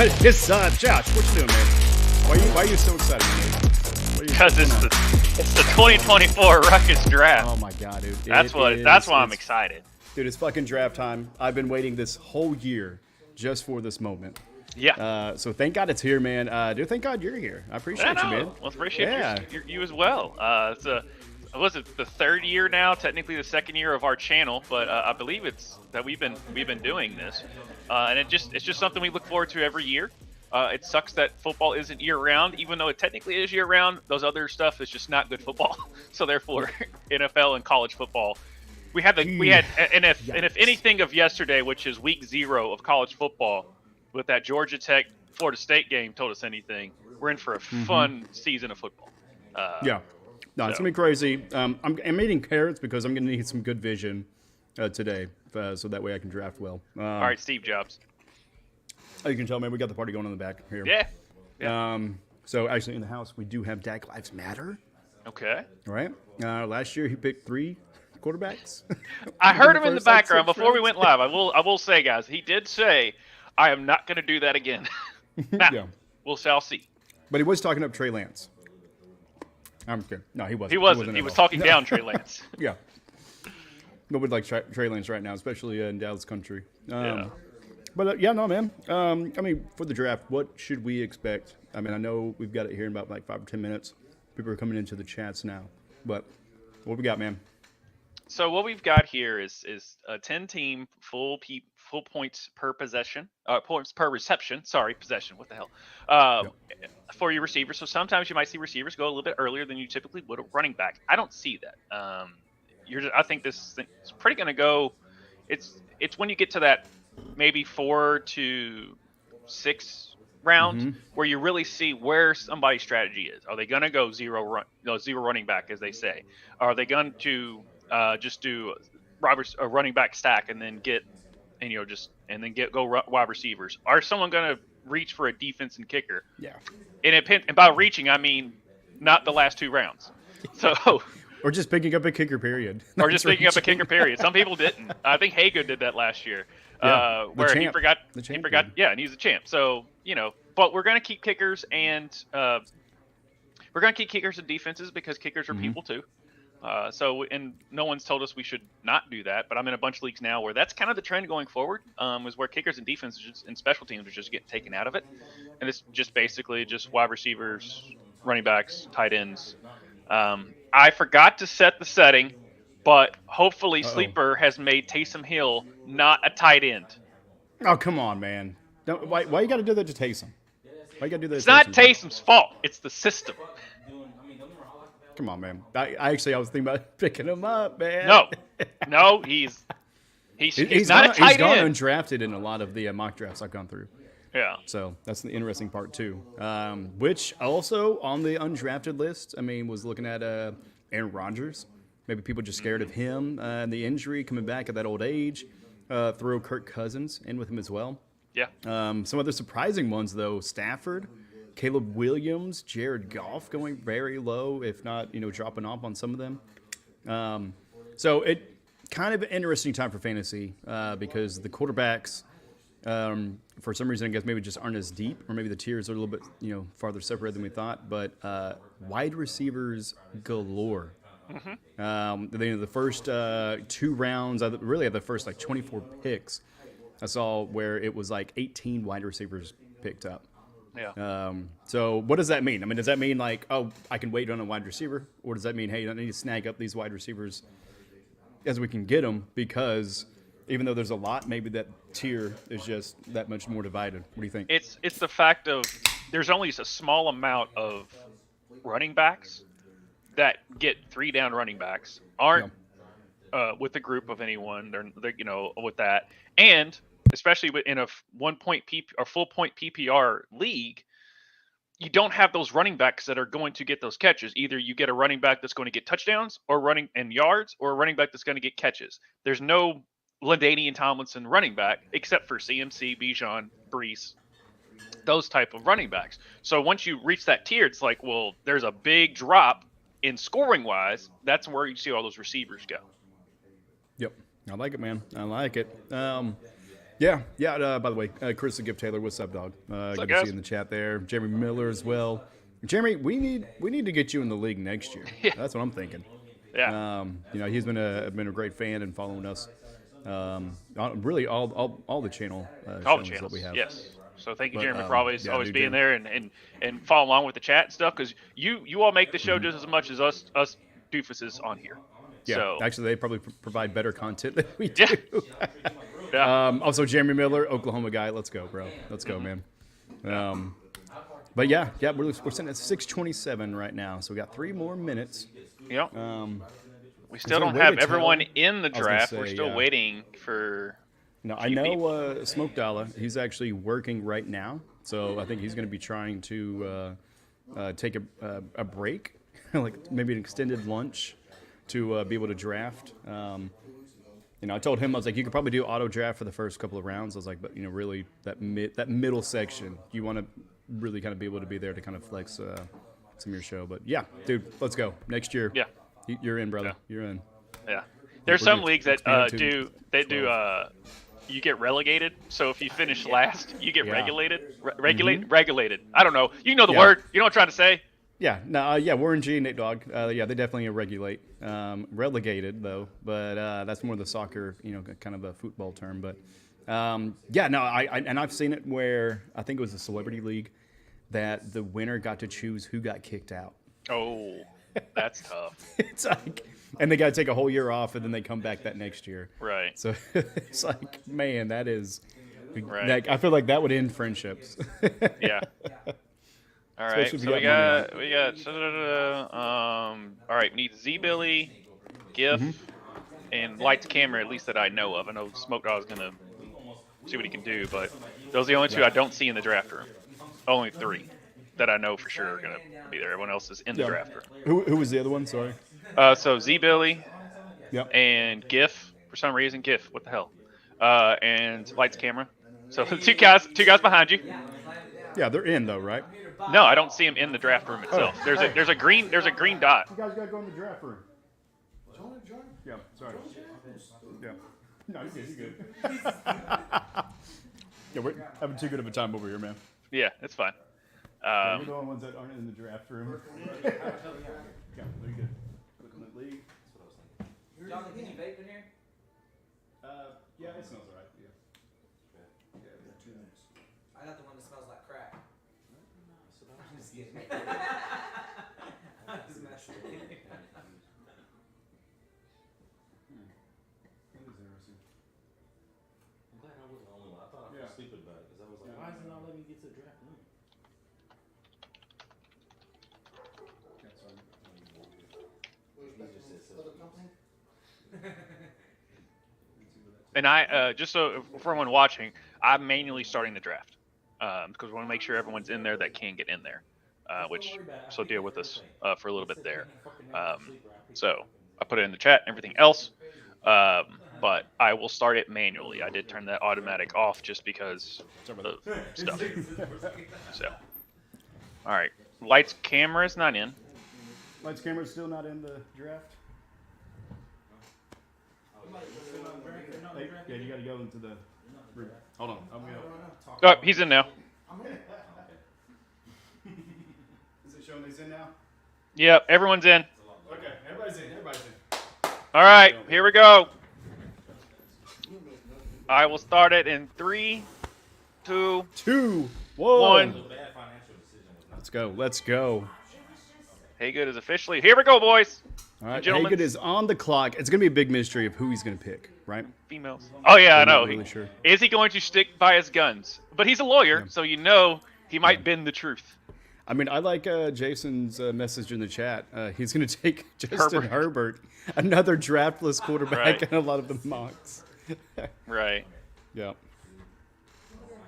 It's Josh. What you doing, man? Why are you so excited, man? Because it's the 2024 Ruckus draft. Oh my god, dude! That's why I'm excited. Dude, it's fucking draft time. I've been waiting this whole year just for this moment. Yeah. So thank God it's here, man. Dude, thank God you're here. I appreciate you, man. Well, appreciate you as well. Was it the third year now? Technically the second year of our channel, but I believe it's that we've been doing this, and it's just something we look forward to every year. It sucks that football isn't year-round, even though it technically is year-round. Those other stuff is just not good football. So therefore, NFL and college football, if anything of yesterday, which is week 0 of college football, with that Georgia Tech Florida State game told us anything, we're in for a fun season of football. No, it's gonna be crazy. I'm eating carrots because I'm gonna need some good vision today, so that way I can draft well. All right, Steve Jobs. You can tell, man, we got the party going in the back here. Yeah. So actually, in the house, we do have Dak Lives Matter. Okay. All right. Last year, he picked 3 quarterbacks. I heard him in the background before we went live. I will say, guys, he did say, "I am not going to do that again." Now, we'll shall see. But he was talking up Trey Lance. I'm kidding. No, he wasn't. He wasn't. He was talking down Trey Lance. Yeah. Nobody likes Trey Lance right now, especially in Dallas country. But no, man. I mean, for the draft, what should we expect? I mean, I know we've got it here in about like 5 or 10 minutes. People are coming into the chats now. But what we got, man? So what we've got here is a 10-team full points per possession, points per reception. Sorry, possession. What the hell? For your receivers. So sometimes you might see receivers go a little bit earlier than you typically would a running back. I don't see that. I think this thing is pretty going to go. It's when you get to that maybe 4 to 6 round where you really see where somebody's strategy is. Are they going to go zero running back, as they say? Are they going to just do a running back stack and then go wide receivers? Are someone going to reach for a defense and kicker? Yeah. And by reaching, I mean not the last 2 rounds. So. Or just picking up a kicker period. Or just picking up a kicker period. Some people didn't. I think Hago did that last year. Where he forgot. Yeah, and he's a champ. So, but we're going to keep kickers and defenses because kickers are people too. And no one's told us we should not do that, but I'm in a bunch of leagues now where that's kind of the trend going forward, is where kickers and defenses and special teams are just getting taken out of it. And it's just basically just wide receivers, running backs, tight ends. I forgot to set the setting, but hopefully Sleeper has made Taysom Hill not a tight end. Oh, come on, man. Why you got to do that to Taysom? Why you got to do that? It's not Taysom's fault. It's the system. Come on, man. I was thinking about picking him up, man. No, he's not a tight end. He's gone undrafted in a lot of the mock drafts I've gone through. Yeah. So that's the interesting part too. Which also on the undrafted list, I mean, was looking at Aaron Rodgers. Maybe people just scared of him and the injury coming back at that old age. Throw Kirk Cousins in with him as well. Yeah. Some other surprising ones though: Stafford, Caleb Williams, Jared Goff going very low, if not dropping off on some of them. So it kind of an interesting time for fantasy because the quarterbacks. For some reason, I guess maybe just aren't as deep, or maybe the tiers are a little bit, farther separated than we thought. But wide receivers galore. The first 2 rounds, really at the first 24 picks, I saw where it was 18 wide receivers picked up. Yeah. So what does that mean? I mean, does that mean I can wait on a wide receiver, or does that mean, hey, I need to snag up these wide receivers as we can get them because even though there's a lot, maybe that tier is just that much more divided. What do you think? It's the fact of there's only a small amount of running backs that get 3 down running backs aren't with a group of anyone. They're with that, and especially in a full point PPR league, you don't have those running backs that are going to get those catches. Either you get a running back that's going to get touchdowns or running and yards, or a running back that's going to get catches. There's no LaDainian Tomlinson running back, except for CMC, Bijan, Brees, those type of running backs. So once you reach that tier, it's there's a big drop in scoring wise. That's where you see all those receivers go. Yep. I like it, man. I like it. Yeah, yeah. By the way, Chris the Gift Taylor, what's up, dog? up, Good to guys? see you in the chat there. Jeremy Miller as well. Jeremy, we need to get you in the league next year. Yeah. That's what I'm thinking. Yeah. He's been a great fan and following us. Really all the channel All the shows channels. that we have. Yes. So thank you, But, Jeremy, for always yeah, always dude, being Jeremy. there and follow along with the chat and stuff because you all make the show just as much as us doofuses on here. Yeah, So actually, they probably provide better content than we Yeah. do. yeah. Also, Jeremy Miller, Oklahoma guy. Let's go, bro. Let's go, man. But yeah, we're sitting at 6:27 right now, so we got 3 more minutes. Yep. We still there a don't way have to tell? everyone in the I was gonna draft. say, We're still yeah. waiting for. No, I know Smoke Dollar. He's actually working right now, so I think he's going to be trying to take a break, like maybe an extended lunch, to be able to draft. I told him, I was like, you could probably do auto draft for the first couple of rounds. I was like, but really that middle section, you want to really kind of be able to be there to kind of flex some of your show. But yeah, dude, let's go next year. Yeah. You're in, brother. Yeah. You're in. Yeah. There's we're some gonna leagues that expand to do you get relegated. So if you finish last, you get Yeah. regulated. Regulated. I don't know. You know the Yeah. word. You know what I'm trying to say? Yeah, no, Warren G, Nate Dogg. Yeah, they definitely regulate. Relegated though, but that's more the soccer, kind of a football term. But I've seen it where I think it was a celebrity league that the winner got to choose who got kicked out. Oh, that's tough. It's like, and they got to take a whole year off, and then they come back that next year. Right. So it's like, man, that is. Right. Like, I feel like that would end friendships. Yeah. All right. Especially if So you we got got. All right. We need Z Billy, GIF, and Lights Camera. At least that I know of. I know Smoke Dog's gonna see what he can do, but those are the only 2 I don't see in the draft room. Only 3 that I know for sure are gonna be there. Everyone else is in the draft room. Who was the other one? Sorry. So Z Billy Yep. and GIF for some reason. GIF. What the hell? And Lights Camera. So two guys behind you. Yeah, they're in though, right? No, I don't see him in the draft room itself. Oh, There's a green dot. You guys got to go in the draft room. Yeah, sorry. Yeah. No, you're good. You're good. Yeah, we're having too good of a time over here, man. Yeah, it's fine. We're the only ones that aren't in the draft room. Yeah, very good. Looking at league. Jonathan, can you vape in here? Yeah, it smells alright. Yeah. I got the one that smells like crack. I'm just kidding. I'm just messing with you. I'm glad I wasn't the only one. I thought I Yeah. was stupid about it because I was like, Yeah. why is it not letting me get to the draft room? And I just so for everyone watching, I'm manually starting the draft because we want to make sure everyone's in there that can get in there, which so deal with us for a little bit there. So I put it in the chat and everything else, but I will start it manually. I did turn that automatic off just because of stuff. So, all right, Lights Camera is not in. Lights camera's still not in the draft. Yeah, you got to go into the room. Hold on, I'm gonna. Oh, he's in now. Is it showing he's in now? Yep, everyone's in. Okay, everybody's in. Everybody's in. All right, here we go. I will start it in 3, 2, 2, 1. Bad financial decision was not. Let's go. Let's go. Haygood is officially here. We go, boys. All right, Gentlemen. Haygood is on the clock. It's gonna be a big mystery of who he's gonna pick, right? Females. Oh yeah, I I'm not know. really sure. Is he going to stick by his guns? But he's a lawyer, so you know he might bend the truth. I mean, I like Jason's message in the chat. He's gonna take Justin Herbert, another draftless quarterback, Right. in a lot of the mocks. Right. Yeah.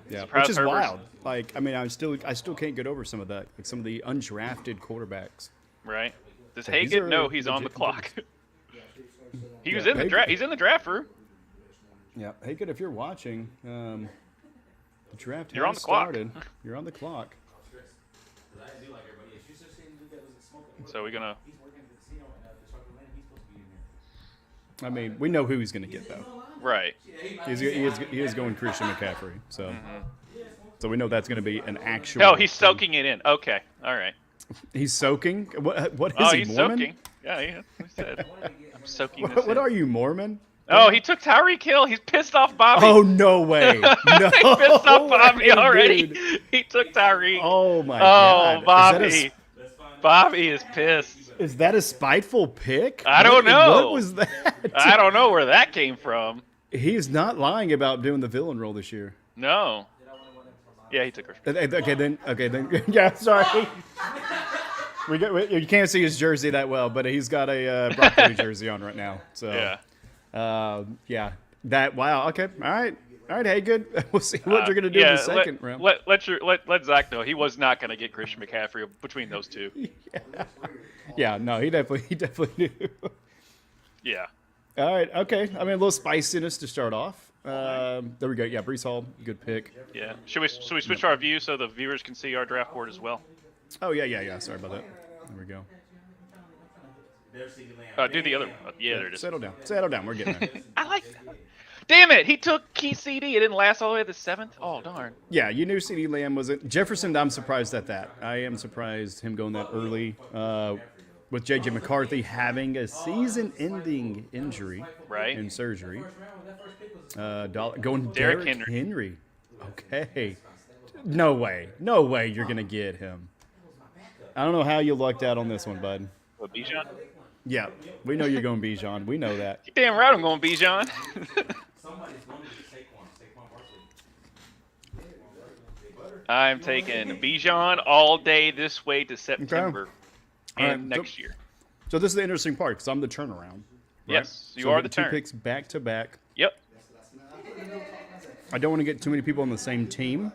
Yeah, Surprise which is Herbert's- wild. Like, I mean, I still can't get over some of that, like some of the undrafted quarterbacks. Right. Does These Haygood are know he's on the legit clock? He was Yeah, in the Haygood- draft. He's in the draft room. Yeah, Haygood, if you're watching, the draft You're on has the clock. started. You're on the clock. Because I do like everybody else. You just seen the dude that was smoking. So we're gonna. He's working at the casino and the chocolate lane. He's supposed to be in I mean, we know who he's going to get though. Right. He is going Christian McCaffrey. So so we know that's going to be an actual. Oh, he's thing. soaking it in. Okay. All right. He's soaking. What is Oh, he? he's Mormon? soaking. Yeah, he said. I'm soaking this What in. are you, Mormon? Oh, he took Tyreek Hill. He's pissed off Bobby. Oh no way! No, He pissed off Bobby way, already. dude. He took Tyreek. Oh my god! Oh, Bobby. Bobby is pissed. Is that a spiteful pick? I don't know. What was that? I don't know where that came from. He's not lying about doing the villain role this year. No. Yeah, he took her. Okay then. Yeah, sorry. You can't see his jersey that well, but he's got a broccoli jersey on right now. So Yeah. yeah. That wow. Okay. All right. Hey, good. We'll see what you're gonna do in the second round. Let Zach know he was not gonna get Christian McCaffrey between those two. Yeah. No, he definitely knew. Yeah. All right. Okay. I mean, a little spiciness to start off. There we go. Yeah, Brees Hall, good pick. Yeah. Should we switch our view so the viewers can see our draft board as well? Oh yeah. Sorry about that. There we go. Do the other. Yeah, there it is. Settle down. We're getting there. I like that. Damn it! He took Key CD. It didn't last all the way to the 7th. Oh darn. Yeah, you knew CeeDee Lamb wasn't Jefferson. I'm surprised at that. I am surprised him going that early. With J.J. McCarthy having a season-ending injury Right. and surgery. Going Derrick Derrick Henry. Okay. No way you're going to get him. I don't know how you lucked out on this one, bud. What, Bijan? Yeah, we know you're going Bijan. We know that. You damn right I'm going Bijan. Somebody's going to Saquon Barkley. I'm taking Bijan all day this way to September All and right, next year. So this is the interesting part because I'm the turnaround. Right? Yes, you So are I'm the getting turn. two picks back to back. Yep. I don't want to get too many people on the same team.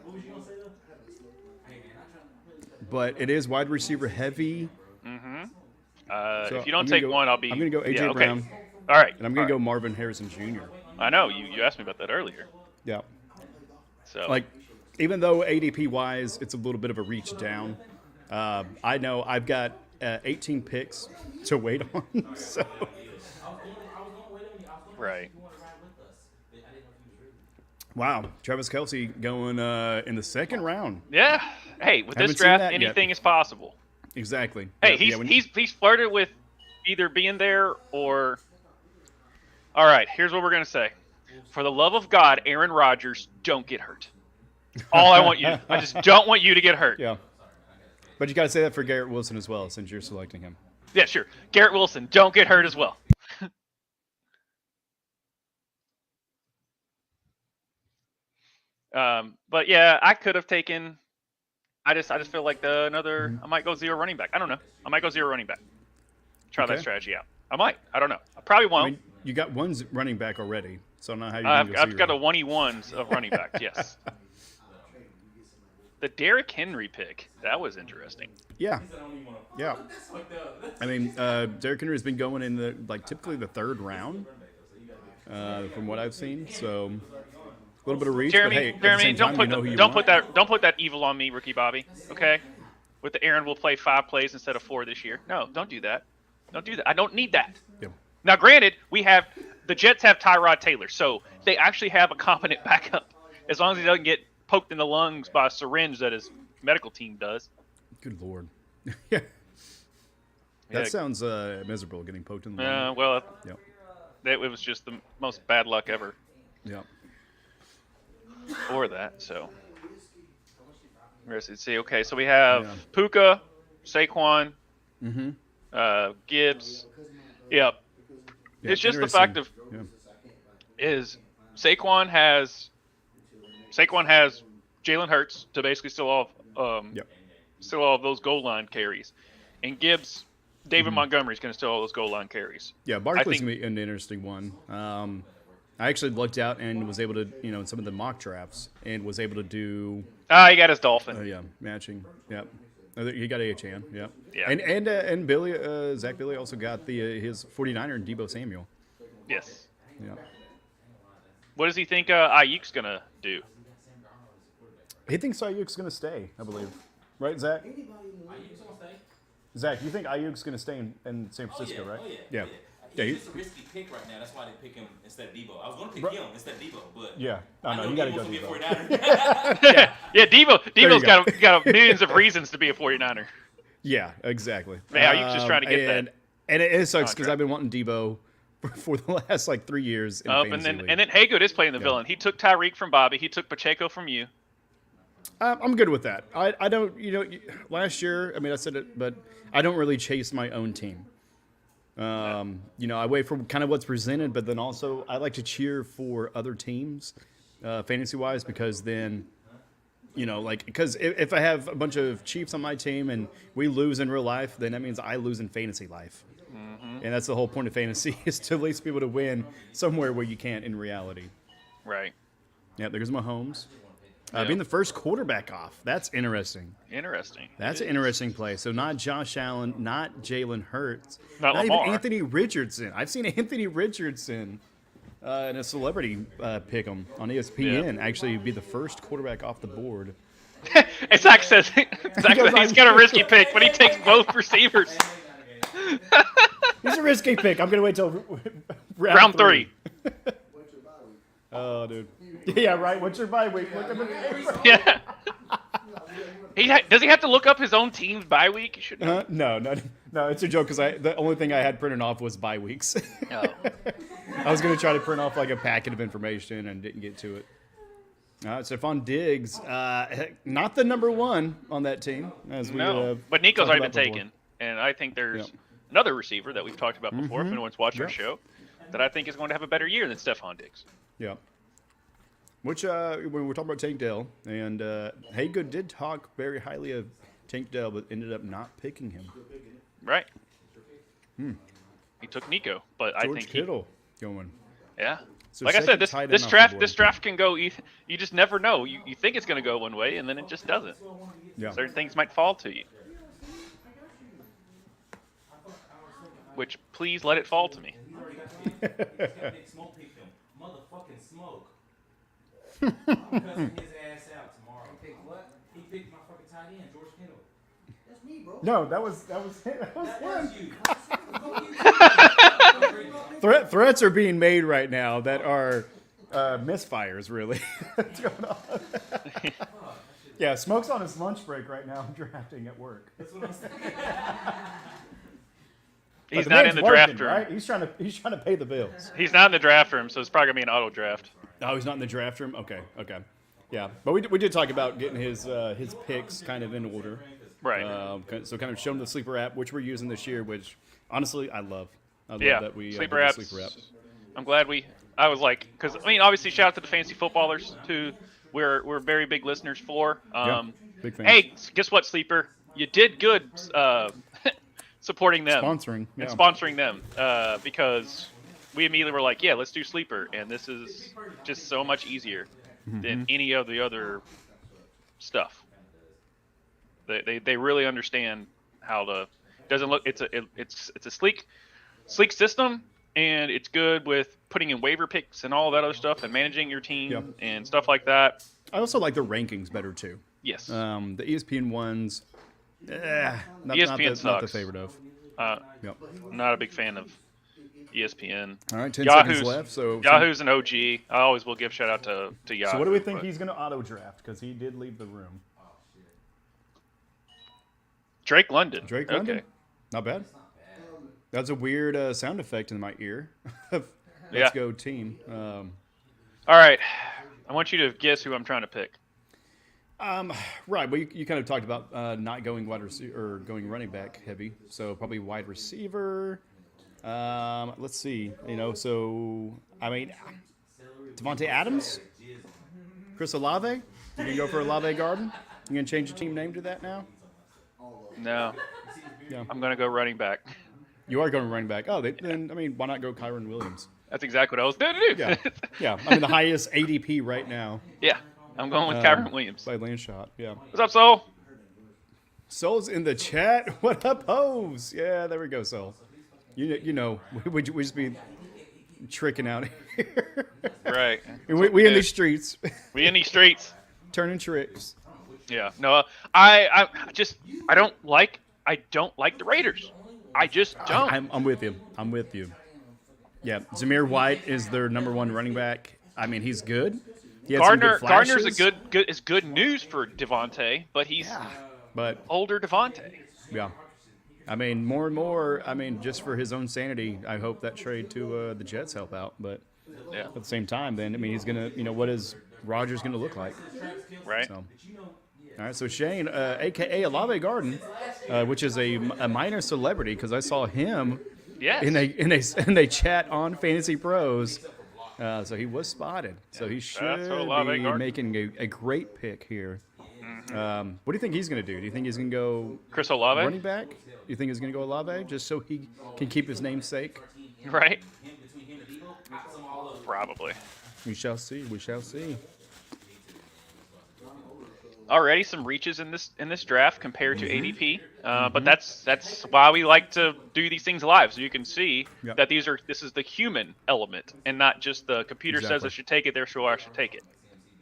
But it is wide receiver heavy. So If you don't I'm gonna take go- one, I'll be. I'm going to go A.J. yeah, okay. Brown. All right. And I'm going to go Marvin Harrison Jr. I know you asked me about that earlier. Yeah. So Like, even though ADP-wise, it's a little bit of a reach down, I know I've got 18 picks to wait on. So, right. wow. Travis Kelce going in the second round. Yeah. Hey, with Haven't this seen draft, that yet. anything is possible. Exactly. Hey, Yeah, when- he's flirted with either being there or. All right, here's what we're gonna say. For the love of God, Aaron Rodgers, don't get hurt. All I want you. I just don't want you to get hurt. Yeah. But you got to say that for Garrett Wilson as well, since you're selecting him. Yeah, sure. Garrett Wilson, don't get hurt as well. But yeah, I could have taken. I just feel like I might go zero running back. I don't know. I might go zero running back. Try that Okay. strategy out. I might. I don't know. I probably I won't. mean, you got one running back already, so I don't know how you're going to I've got a 1E1s of running backs. Yes. The Derrick Henry pick. That was interesting. Yeah. Yeah. I mean, Derrick Henry has been going in typically the third round, from what I've seen. So a little bit of reach. Jeremy, but hey, at the same don't time, you know who you don't want. put that evil on me, Ricky Bobby. Okay. With the Aaron will play 5 plays instead of 4 this year. No, don't do that. Don't do that. I don't need that. Yeah. Now, granted, the Jets have Tyrod Taylor, so they actually have a competent backup. As long as he doesn't get poked in the lungs by a syringe that his medical team does. Good Lord. Yeah. That Yeah. sounds miserable, getting poked in the lung. Well, Yep. it was just the most bad luck ever Yep. for that. So, let's see. Okay, so we have Yeah. Puka, Saquon, Mm-hmm. Gibbs. Yep. Yeah, It's just the interesting. fact of Yeah. is Saquon has Jalen Hurts to basically still all Yep. those goal line carries, and Gibbs, David Montgomery's going to steal all those goal line carries. Yeah, Barkley's think- going to be an interesting one. I actually looked out and was able to, in some of the mock drafts, and was able to do, He got his Dolphin. matching. Yep. He got A.H.N. Yep. Yeah. And Billy, Zach Billy also got his 49er and Debo Samuel. Yes. Yeah. What does he think Ayuk's going to do? He thinks Ayuk's going to stay, I believe. Right, Zach? Zach, you think Ayuk's going to stay in San Francisco, right? Oh, Yeah. Yeah, He's just a risky pick right now. That's why they pick him instead of Debo. I was going to pick Bro- him instead of Debo, but Yeah. I know you got to Debo's go going to be a Debo. 49er. Yeah, Debo's go. got millions of reasons to be a 49er. Yeah, exactly. Man, Ayuk's just trying to get that And it sucks because contract. I've been wanting Debo for the last like 3 years in and fantasy then league. Haygood is playing the villain. He took Tyreek from Bobby. He took Pacheco from you. I'm good with that. I don't, last year, I mean, I said it, but I don't really chase my own team. I wait for kind of what's presented, but then also I like to cheer for other teams, fantasy-wise, because then, because if I have a bunch of Chiefs on my team and we lose in real life, then that means I lose in fantasy life. Mm-hmm. And that's the whole point of fantasy is to at least be able to win somewhere where you can't in reality. Right. Yeah, there's Mahomes. Yeah. Being the first quarterback off. That's interesting. Interesting. That's an interesting play. So not Josh Allen, not Jalen Hurts, Not even Lamar. Anthony Richardson. I've seen Anthony Richardson in a celebrity pick 'em on ESPN actually be the first quarterback off the board. And Zach says he's got a risky pick, but he takes both receivers. He's a risky pick. I'm going to wait till Round 3. Oh, dude. Yeah, right. What's your bye week? Look at the paper. Yeah. Does he have to look up his own team's bye week? You should know. No. It's a joke because the only thing I had printed off was bye weeks. Oh. I was going to try to print off like a packet of information and didn't get to it. Stephon Diggs, not the number one on that team. As we, But Nico's talked already been about before. taken, and I think there's Yep. another receiver that we've talked about before. Mm-hmm. If anyone's watched our Yep. show, that I think is going to have a better year than Stephon Diggs. Yeah. Which, when we're talking about Tank Dell, and Haygood did talk very highly of Tank Dell, but ended up not picking him. Right. He took Nico, but I George think Kittle going. yeah. So Like I said, second tight end this off draft the this board. draft can go. You just never know. You think it's going to go one way, and then it just doesn't. Yeah. Certain things might fall to you. Which, please let it fall to me. Smoke picked him. Motherfucking Smoke. I'm cussing his ass out tomorrow. Pick what? He picked my fucking tight end, George Kittle. That's me, bro. No, that was him. That was you. Threats are being made right now that are misfires, really. What's going on? Yeah, Smoke's on his lunch break right now, drafting at work. That's what I'm saying. He's The not man's in the draft working, room. right? He's trying to pay the bills. He's not in the draft room, so it's probably going to be an auto draft. Oh, he's not in the draft room. Okay. Yeah, but we did talk about getting his picks kind of in order. Right. So kind of showing the sleeper app, which we're using this year, which honestly I love. I love Yeah. that we Sleeper did apps. the sleeper app. I'm glad I was like, because I mean, obviously, shout out to the fantasy footballers who we're very big listeners for. Big fans. Hey, guess what, Sleeper? You did good supporting them, Sponsoring, yeah. and sponsoring them because we immediately were like, yeah, let's do Sleeper, and this is just so much easier Mm-hmm. than any of the other stuff. They really understand how to. Doesn't look. It's a sleek system, and it's good with putting in waiver picks and all that other stuff, and managing your team Yep. and stuff like that. I also like the rankings better too. Yes. The ESPN ones, not ESPN the sucks. favorite of. Yep. I'm not a big fan of ESPN. All right, 10 Yahoo's, seconds left. So Yahoo's an OG. I always will give shout out to Yahoo. So what do we think but he's going to auto draft? Because he did leave the room. Drake London. Drake Okay. London? Not bad. That's a weird sound effect in my ear. Let's Yeah. go team. All right. I want you to guess who I'm trying to pick. Right, well, you kind of talked about not going wide receiver or going running back heavy, so probably wide receiver. Let's see, so I mean, Devontae Adams, Chris Olave. You gonna go for Olave Garden? You gonna change your team name to that now? No. Yeah. I'm going to go running back. You are going running back. Oh, then I mean, why not go Kyron Williams? That's exactly what I was going to do. Yeah, yeah. I mean, the highest ADP right now Yeah. I'm going with Kyron Williams. by Landshot. Yeah. What's up, Soul? Soul's in the chat. What up, hoes? Yeah, there we go, Soul. You know, we just be tricking out here. Right. we in the streets, We in these streets. turning tricks. Yeah. No, I don't like the Raiders. I just don't. I'm with you. I'm with you. Yeah, Zamir White is their number one running back. I mean, he's good. He had some good Gardner's a flashes. good news for Devontae, but he's But older Devontae. yeah, I mean, more and more. I mean, just for his own sanity, I hope that trade to the Jets help out. But Yeah. at the same time, then I mean, he's gonna, what is Rodgers gonna look like? Right. So, all right. So Shane, aka Alave Garden, which is a minor celebrity because I saw him Yes. in a chat on Fantasy Pros. So he was spotted. So he should Olave be Garden. making a great pick here. What do you think he's going to do? Do you think he's going to go Chris Olave. running back? Do you think he's going to go Olave just so he can keep his namesake? Right. Probably. We shall see. We shall see. Already some reaches in this draft compared to ADP, but that's why we like to do these things live, so you can see Yep. that this is the human element and not just the computer says Exactly. I should take it, therefore I should take it.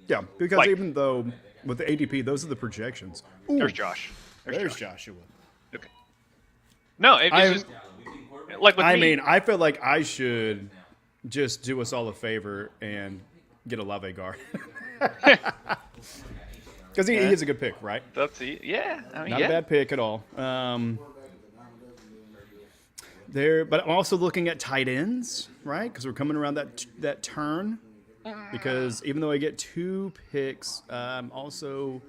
Yeah, because Like- even though with the ADP, those are the projections. Ooh, There's Josh. there's Joshua. Okay. No, it's I- just like with I me. mean, I feel like I should just do us all a favor and get a Lave guard. Because he is a good pick, right? That's yeah. I mean, Not yeah. a bad pick at all. But I'm also looking at tight ends, right? Because we're coming around that turn. Because even though I get 2 picks, I'm also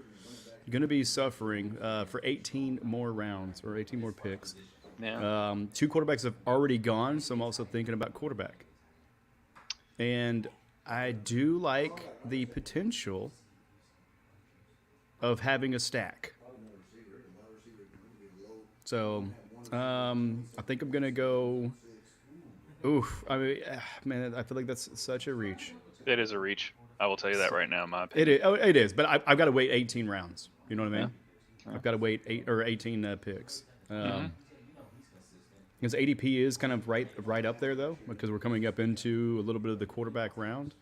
going to be suffering for 18 more rounds or 18 more picks. Yeah. 2 quarterbacks have already gone, so I'm also thinking about quarterback. And I do like the potential of having a stack. So I think I'm going to go. Oof. I mean, man, I feel like that's such a reach. It is a reach. I will tell you that right now, in my opinion. It is, but I've got to wait 18 rounds. You know what I mean? I've got to wait 18 picks. Because ADP is kind of right up there, though, because we're coming up into a little bit of the quarterback round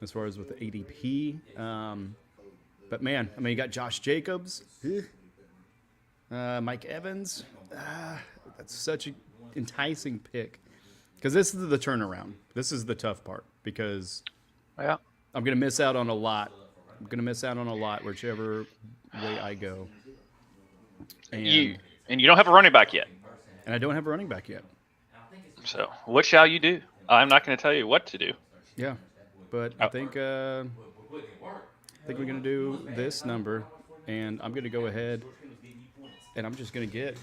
as far as with the ADP. But, man, I mean, you got Josh Jacobs, Mike Evans. That's such an enticing pick because this is the turnaround. This is the tough part because Yeah. I'm going to miss out on a lot. I'm going to miss out on a lot whichever way I go. And You don't have a running back yet. I don't have a running back yet. So what shall you do? I'm not going to tell you what to do. Yeah, but I think we're going to do this number, and I'm going to go ahead, and I'm just going to get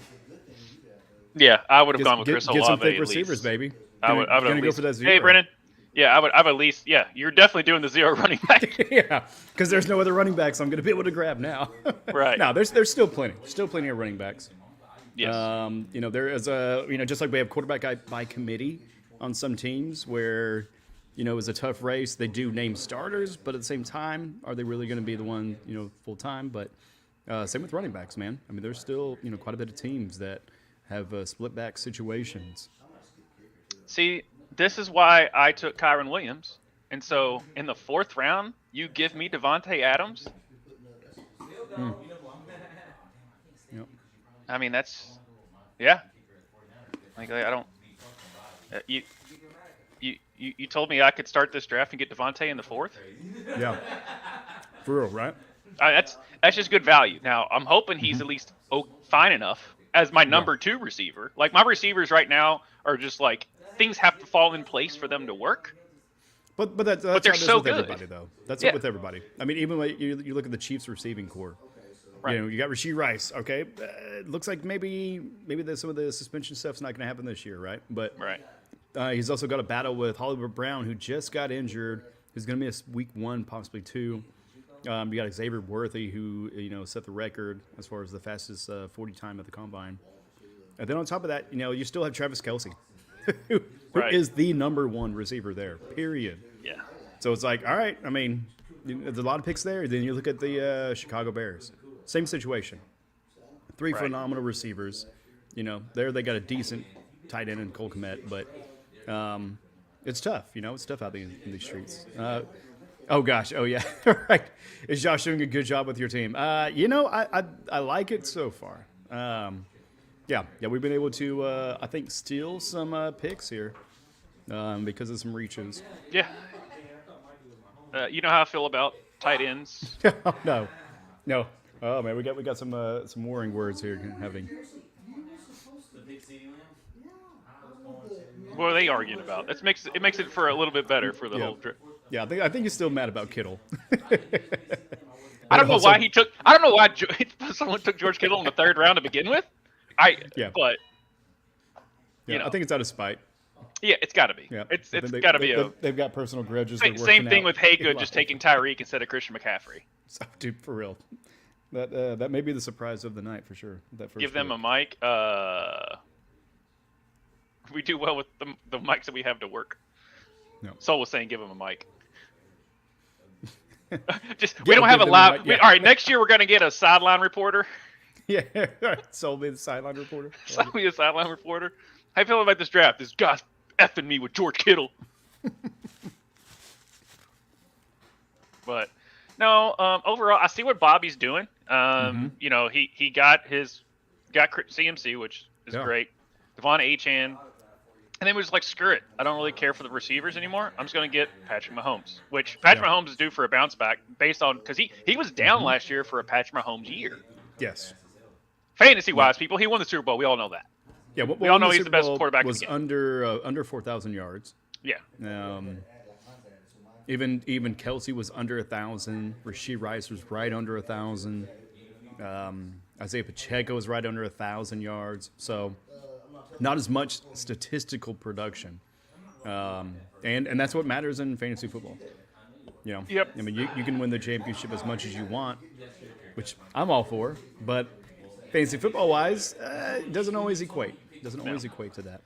Yeah, I would have gone with Chris get some Olave thick at receivers, least. baby. I would Gonna at go least. for that zero. Hey, Brennan. Yeah, I would at least. Yeah, you're definitely doing the zero running back. Yeah, because there's no other running backs I'm going to be able to grab now. Right. No, there's still plenty of running backs. Yes. There is just like we have quarterback by committee on some teams where, it's a tough race. They do name starters, but at the same time, are they really going to be the one, full time? But same with running backs, man. I mean, there's still, quite a bit of teams that have split back situations. See, this is why I took Kyron Williams. And so in the 4th round, you give me Devontae Adams. Yep. I mean, that's, yeah. Like I don't. You told me I could start this draft and get Devontae in the 4th. Yeah. For real, right? That's just good value. Now I'm hoping he's at least fine enough as my number 2 receiver. Like my receivers right now are just like things have to fall in place for them to work. But that's they're how it is so with good. everybody, though. That's Yeah. it with everybody. I mean, even when you look at the Chiefs receiving core. Right. You got Rashee Rice. Okay, it looks like maybe some of the suspension stuff's not going to happen this year, right? But Right. He's also got a battle with Hollywood Brown, who just got injured. He's going to miss week 1, possibly 2. You got Xavier Worthy, who set the record as far as the fastest 40 time at the combine. And then on top of that, you still have Travis Kelce, who Right. is the number 1 receiver there. Period. Yeah. So it's like, all right. I mean, there's a lot of picks there. Then you look at the Chicago Bears. Same situation. 3 Right. phenomenal receivers. There they got a decent tight end in Cole Kmet, but it's tough. It's tough out there in these streets. Oh gosh. Oh yeah. Right. Is Josh doing a good job with your team? I like it so far. Yeah. We've been able to I think steal some picks here. because of some reaches. Yeah. You know how I feel about tight ends. No. Oh man, we got some warring words here having. The big city lamb. What are they arguing about? It makes it for a little bit better for the whole trip. Yeah, I think he's still mad about Kittle. I don't know Also- why he took. I don't know why someone took George Kittle in the 3rd round to begin with. Yeah. But Yeah, know. I think it's out of spite. yeah, it's got to be. Yeah, It's I think got to be a. They've got personal grudges. they're Same working thing out with in Haygood just life. taking Tyreek instead of Christian McCaffrey. So, dude, for real. That may be the surprise of the night for sure. That first Give them pick. a mic. We do well with the mics that we have to work. No. Soul was saying, give him a mic. Just Yeah, we don't have give a them a live. mic, yeah. All right, next year we're gonna get a sideline reporter. Yeah, Soul be the sideline reporter. So we a sideline reporter. How you feeling about this draft? This guy's effing me with George Kittle. But no, overall, I see what Bobby's doing. You know, he got CMC, which is Yeah. great. Devon Achane. And then we're just like, screw it. I don't really care for the receivers anymore. I'm just going to get Patrick Mahomes, which Patrick Mahomes is due for a bounce back based on because he was down last year for a Patrick Mahomes year. Yes. Fantasy-wise, people, he won the Super Bowl. We all know that. Yeah, We all know he's the best quarterback in Was the game. under 4,000 yards. Yeah. Even Kelsey was under 1,000. Rashee Rice was right under 1,000. Isaiah Pacheco was right under 1,000 yards. So not as much statistical production, and that's what matters in fantasy football. You know, Yep. I mean, you can win the championship as much as you want, which I'm all for. But fantasy football wise, it doesn't always equate. Doesn't always equate to that.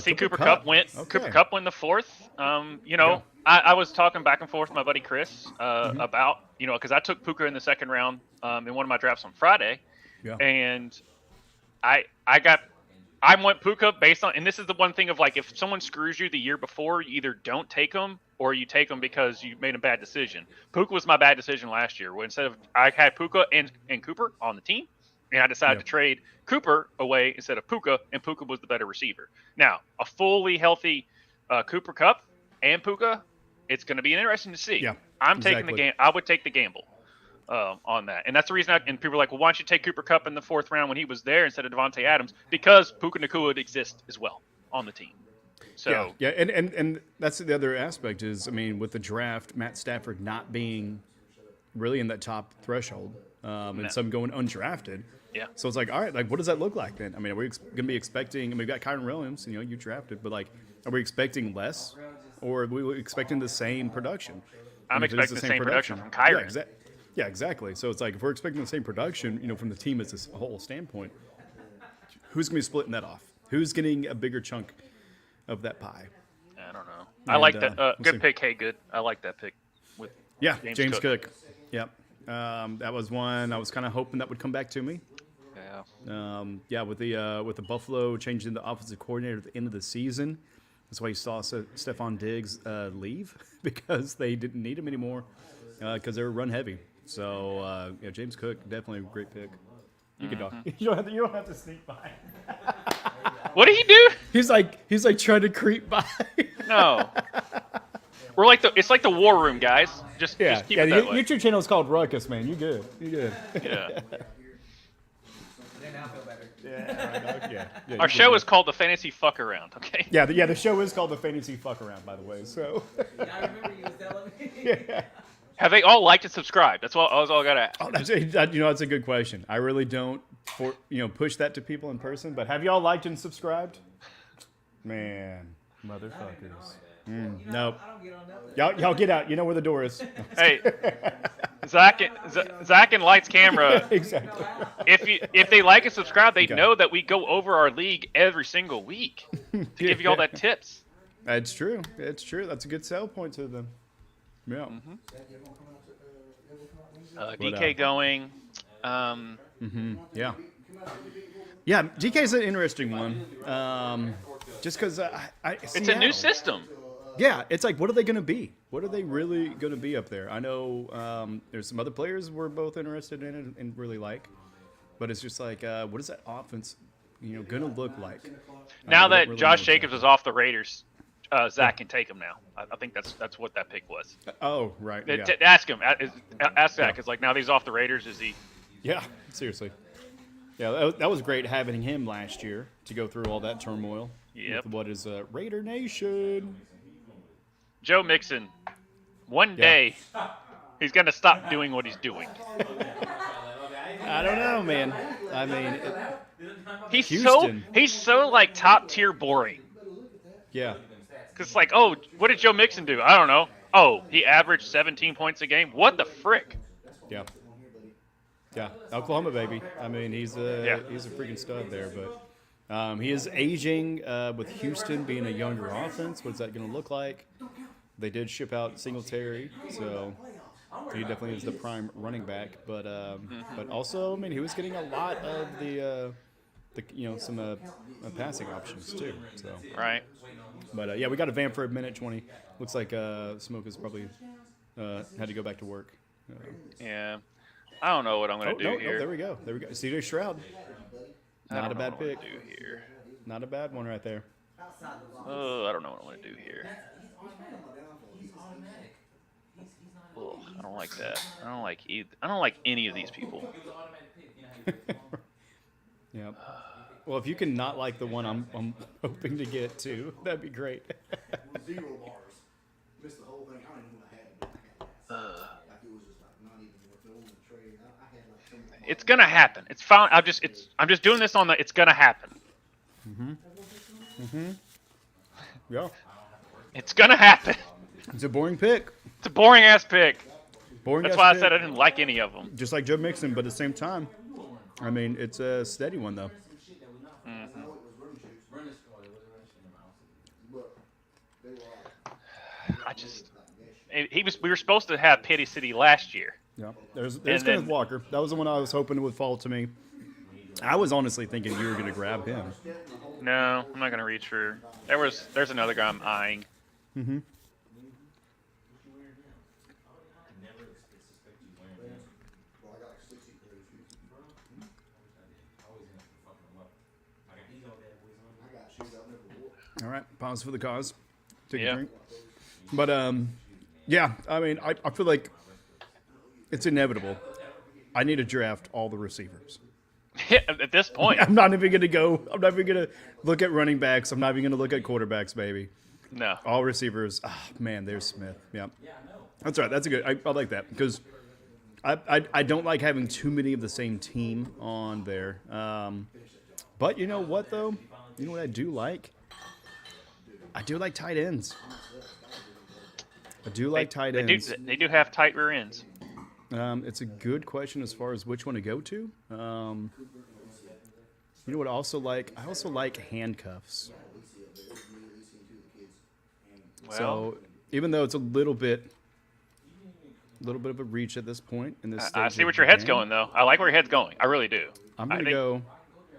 See, Cooper Kupp went. Okay. Cooper Kupp went the 4th. You know, I was talking back and forth with my buddy Chris about because I took Puka in the 2nd round in one of my drafts on Friday, Yeah. and I went Puka based on, and this is the one thing of like if someone screws you the year before, you either don't take them or you take them because you made a bad decision. Puka was my bad decision last year. Where instead of I had Puka and Cooper on the team, and I decided to trade Cooper away instead of Puka, and Puka was the better receiver. Now, a fully healthy Cooper Kupp and Puka, it's going to be interesting to see. Yeah, I'm taking the exactly. game. I would take the gamble on that, and that's the reason. And people are like, "Well, why don't you take Cooper Kupp in the 4th round when he was there instead of Devontae Adams?" Because Puka Nacua would exist as well on the team. So Yeah, and that's the other aspect is, I mean, with the draft, Matt Stafford not being really in that top threshold, and some going undrafted. yeah. So it's like, all right, like, what does that look like then? I mean, are we going to be expecting? I mean, we've got Kyron Williams, you drafted, but like, are we expecting less, or are we expecting the same production? I'm And if it is expecting the same production from Kyron. Yeah, exactly. So it's like if we're expecting the same production, from the team as a whole standpoint, who's going to be splitting that off? Who's getting a bigger chunk of that pie? I don't know. I like that. we'll Good see. pick. Hey, good. I like that pick. With Yeah, James Cook. Yep. That was one I was kind of hoping that would come back to me. yeah. With the Buffalo changing the offensive coordinator at the end of the season, that's why you saw Stephon Diggs leave because they didn't need him anymore because they were run heavy. So James Cook definitely a great pick. You can talk. You don't have to sneak by. What did he do? He's like trying to creep by. No. We're like it's like the war room, guys. Just keep it that way. YouTube channel is called Ruckus, man. You good? Yeah. Then I feel better. Yeah. Our show is called the Fantasy Fuck Around. Okay. Yeah, the show is called the Fantasy Fuck Around, by the way. So. Yeah, I remember you was telling me. Have they all liked and subscribed? That's all I got to ask. Oh, that's a good question. I really don't push that to people in person, but have y'all liked and subscribed? Man, motherfuckers. Nope. I don't get on that. Y'all get out. You know where the door is. Hey, Zach and Lights Camera. Exactly. If they like and subscribe, they Okay. know that we go over our league every single week to give you all that tips. That's true. It's true. That's a good sell point to them. Yeah. DK going. Yeah. Yeah. DK's an interesting one. Just because It's a new system. Yeah, it's like, what are they going to be? What are they really going to be up there? I know there's some other players we're both interested in and really like, but it's just like, what is that offense, going to look like? Now We don't that really Josh know Jacobs exactly. is off the Raiders, Zach can take him now. I think that's what that pick was. Oh, right. Yeah. Ask him. Ask Zach. It's like now that he's off the Raiders, is he? Yeah, seriously. Yeah, that was great having him last year to go through all that turmoil. Yep. With what is Raider Nation? Joe Mixon. One day, he's gonna stop doing what he's doing. I don't know, man. I mean, He's Houston. so like top tier boring. yeah. Cause like, oh, what did Joe Mixon do? I don't know. Oh, he averaged 17 points a game. What the frick? Yeah. Yeah, Oklahoma baby. I mean, he's a freaking stud there. But he is aging with Houston being a younger offense. What's that going to look like? They did ship out Singletary, so he definitely is the prime running back. But also, I mean, he was getting a lot of the some passing options too. So Right. But yeah, we got a van for a minute 20. Looks like Smoke has probably had to go back to work. Yeah. I don't know what I'm gonna do here. There we go. CJ Stroud. Not a bad pick. Do here. Not a bad one right there. Oh, I don't know what I'm gonna do here. Oh, I don't like that. I don't like any of these people. Yeah. Well, if you can not like the one I'm hoping to get too, that'd be great. 0 bars. Missed the whole thing. I don't even know what I had to do. Like it was just like not even worth it on the trade. I had like some. It's gonna happen. It's fine. I'm just doing this on the. It's gonna happen. Yeah. It's gonna happen. It's a boring pick. It's a boring ass pick. Boring. That's ass why I pick. said I didn't like any of them. Just like Joe Mixon, but at the same time, I mean, it's a steady one though. We were supposed to have Petty City last year. Yeah. There's And Kenneth then- Walker. That was the one I was hoping would fall to me. I was honestly thinking you were going to grab him. No, I'm not gonna reach for. There's another guy I'm eyeing. Mm-hmm. Well, I got like 60 pairs of shoes. I got shoes I've never wore. All right. Pause for the cause. Take Yeah. a drink. But yeah. I mean, I feel like it's inevitable. I need to draft all the receivers. At this point, I'm not even going to go. I'm not even going to look at running backs. I'm not even going to look at quarterbacks, baby. no. All receivers. Ah, man, there's Smith. Yeah. That's right. That's a good. I like that because I don't like having too many of the same team on there. But you know what though? You know what I do like? I do like tight ends. I do like tight ends. They do have tight rear ends. It's a good question as far as which one to go to. You know what I also like? I also like handcuffs. Well, So even though it's a little bit of a reach at this point in this I stage see of what the your head's game, going though. I like where your head's going. I really do. I'm I gonna think- go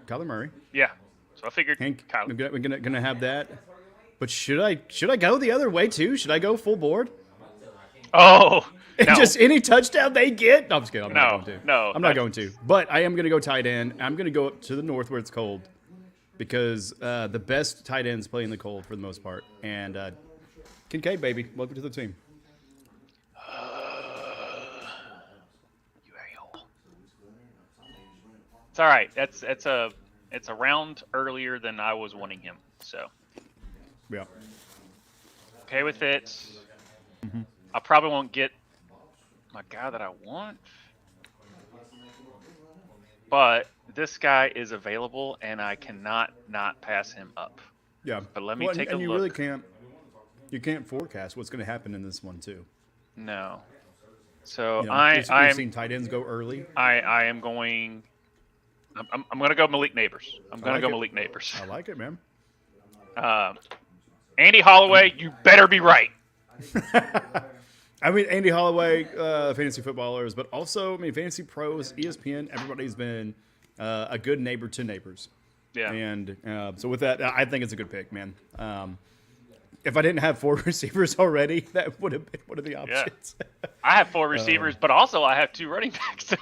Kyler Murray. Yeah. So I figured. Hank, Kyle. I'm gonna have that. But should I go the other way too? Should I go full board? Oh. And No. just any touchdown they get? No, I'm just kidding. I'm No, not going to. no, I'm not I- going to. But I am going to go tight end. I'm going to go up to the north where it's cold because the best tight ends play in the cold for the most part. And Kincaid, baby, welcome to the team. You a-hole. It's all right. It's a round earlier than I was wanting him. So Yeah. okay with it. I probably won't get my guy that I want, but this guy is available, and I cannot not pass him up. Yeah. But let me Well, take and a you look. really can't. You can't forecast what's going to happen in this one too. No. So You know, we've seen tight ends go early. I am going. I'm going to go Malik Neighbors. I'm going like to go it. Malik Neighbors. I like it, man. Andy Holloway, you better be right. I mean, Andy Holloway, fantasy footballers, but also, I mean, fantasy pros, ESPN, everybody's been a good neighbor to neighbors. Yeah. And so with that, I think it's a good pick, man. If I didn't have 4 receivers already, that would have been one of the options. I have 4 receivers, but also I have 2 running backs.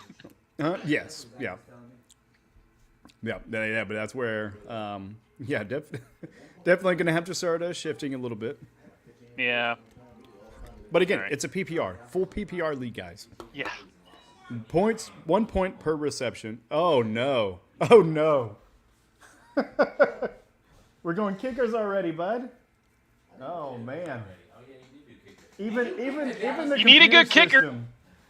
Yes, yeah. Yeah, but that's where, Yeah, definitely going to have to start shifting a little bit. Yeah. But again, Right. it's a PPR, full PPR league, guys. Yeah. Points, 1 point per reception. Oh no! Oh no! We're going kickers already, bud. Oh man! Even the You need a good computer kicker. system,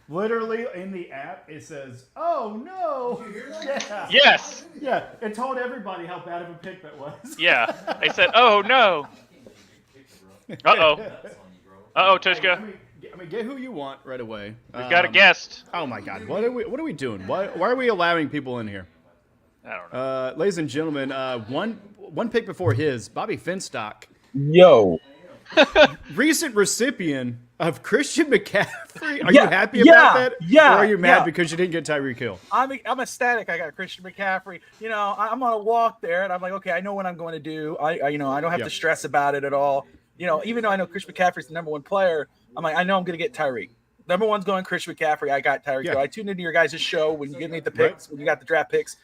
literally in the app, it says, "Oh no!" Yeah. Yes. Yeah, it told everybody how bad of a pick that was. Yeah. They said, "Oh no." Uh-oh. Uh-oh, Tvshka. I mean, get who you want right away. We've got a guest. Oh my God! What are we doing? Why are we allowing people in here? I don't know. Ladies and gentlemen, one pick before his, Bobby Finstock, Yo. recent recipient of Christian McCaffrey. Are you happy about that? Yeah. Or are you mad yeah. because you didn't get Tyreek Hill? I'm ecstatic. I got Christian McCaffrey. You know, I'm on a walk there, and I'm like, okay, I know what I'm going to do. I don't have Yeah. to stress about it at all. You know, even though I know Christian McCaffrey's the number one player, I'm like, I know I'm going to get Tyreek. Number one's going Christian McCaffrey. I got Tyreek. Yeah. So I tuned into your guys' show when you give me the picks, when you got the draft picks.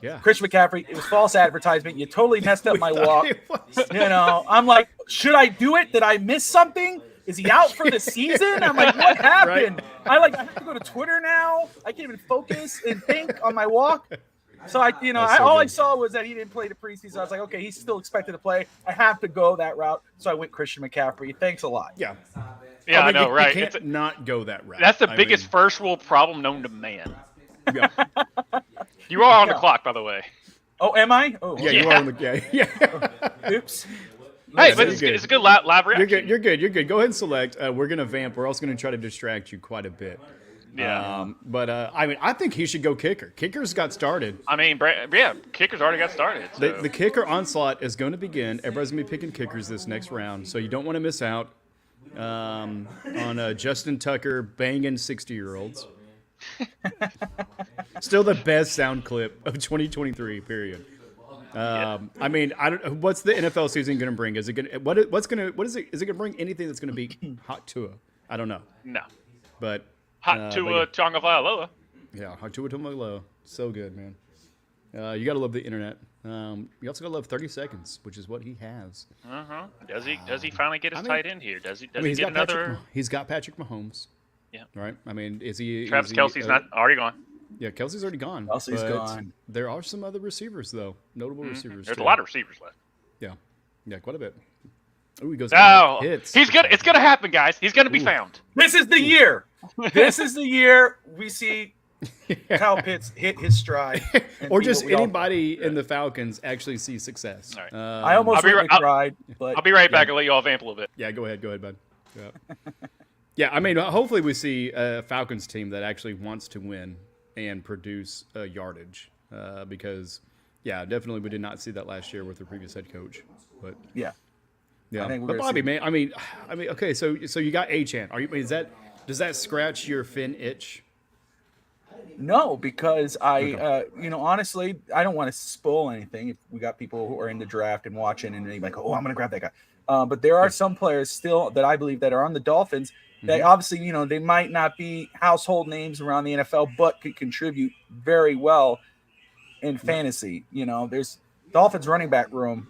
Yeah. Christian McCaffrey, it was false advertisement. You totally messed up my thought walk. it was. You know, I'm like, should I do it? Did I miss something? Is he out for the season? I'm like, what happened? I have to go to Twitter now. I can't even focus and think on my walk. So That's so all I good. saw was that he didn't play the preseason. I was like, okay, he's still expected to play. I have to go that route. So I went Christian McCaffrey. Thanks a lot. Yeah. Yeah, I mean, know, you right? can't It's not go that route. that's the I biggest mean, first world problem known to man. Yeah, You are on the Yeah. clock, by the way. Oh, am I? Oh, yeah, you are on the yeah. oops. Hey, Yeah, but you're good. it's a good live You're reaction. good. You're good. Go ahead and select. We're gonna vamp. We're also gonna try to distract you quite a bit. Yeah. But I mean, I think he should go kicker. Kicker's got started. I mean, yeah, kickers already got started. So. The kicker onslaught is going to begin. Everybody's going to be picking kickers this next round, so you don't want to miss out on Justin Tucker banging 60-year-olds. Still the best sound clip of 2023. Period. I mean, I don't. What's the NFL season going to bring? Is it going? What is it? Is it going to bring anything that's going to beat Hot Tua? I don't know, No. but Hot but Tua Tagovailoa. yeah, Hot Tua Tagovailoa, so good, man. You gotta love the internet. You also gotta love 30 seconds, which is what he has. Does he finally get his I mean- tight end here? Does he I mean, get another? he's got Patrick Mahomes. Yeah. Right. I mean, is he? Travis is he, Kelsey's not already gone. Yeah, Kelsey's already gone. Kelsey's but gone. There are some other receivers though, notable receivers. There's too. a lot of receivers left. Yeah, quite a bit. Ooh, he goes. Oh, hits. he's gonna. It's gonna happen, guys. He's gonna be found. This is the year. This is the year we see Kyle Pitts hit his stride. and or be just what we all- anybody in the Falcons actually see success. All right. I almost I'll be really right- cried, but I'll be right back. I'll let you all vamp a little bit. Yeah, go ahead, bud. Yeah. Yeah, I mean, hopefully we see a Falcons team that actually wants to win and produce yardage, because, yeah, definitely we did not see that last year with the previous head coach. But yeah. yeah, I think we're but gonna Bobby, see- man, I mean, okay, so you got Achane. Does that scratch your Finn itch? No, because honestly, I don't want to spoil anything. If we got people who are in the draft and watching, and they like, oh, I'm going to grab that guy. But there are some players still that I believe that are on the Dolphins that obviously, they might not be household names around the NFL, but could contribute very well in fantasy. There's Dolphins running back room.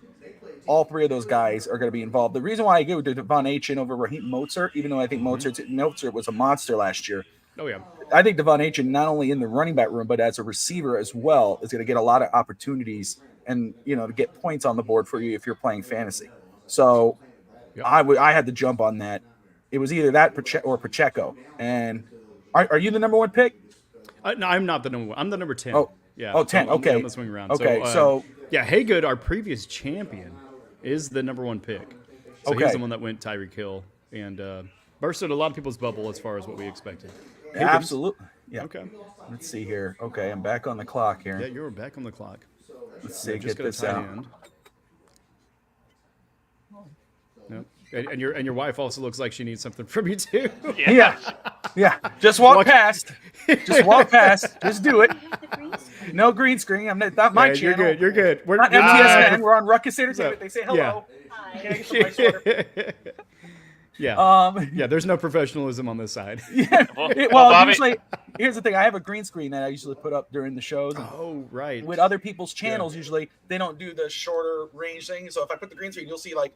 All three of those guys are going to be involved. The reason why I give it to Devon Achane over Raheem Mostert, even though I think Mostert was a monster last year, Oh, yeah. I think Devon Achane, not only in the running back room, but as a receiver as well, is going to get a lot of opportunities and, to get points on the board for you if you're playing fantasy. So Yep. I had to jump on that. It was either that or Pacheco. And are you the number one pick? No, I'm not the number one. I'm the number 10. Oh. Yeah. Oh, 10. I'm Okay. on the swing around. Okay, so- yeah, Haygood, our previous champion, is the number one pick. So he's Okay. the one that went Tyreek Hill and bursted a lot of people's bubble as far as what we expected. Absolutely. Yeah. Okay. Let's see here. Okay, I'm back on the clock here. Yeah, you're back on the clock. Let's see. Just Get got a this tight out. end. Yep. And your wife also looks like she needs something from you too. Yeah. Yeah. Just walk Walk- past. Just walk past. Just do it. No green screen. I'm not my Yeah, you're channel. good. You're good. We're Not MTSN. We're on Ruckus Entertainment. They say hello. Yeah. Can I get some ice water? Yeah. Yeah, there's no professionalism on this side. Yeah. Well, Well, Bobby- usually, here's the thing. I have a green screen that I usually put up during the shows. And Oh, right. with other people's channels, usually they don't do the shorter range thing. So if I put the green screen, you'll see like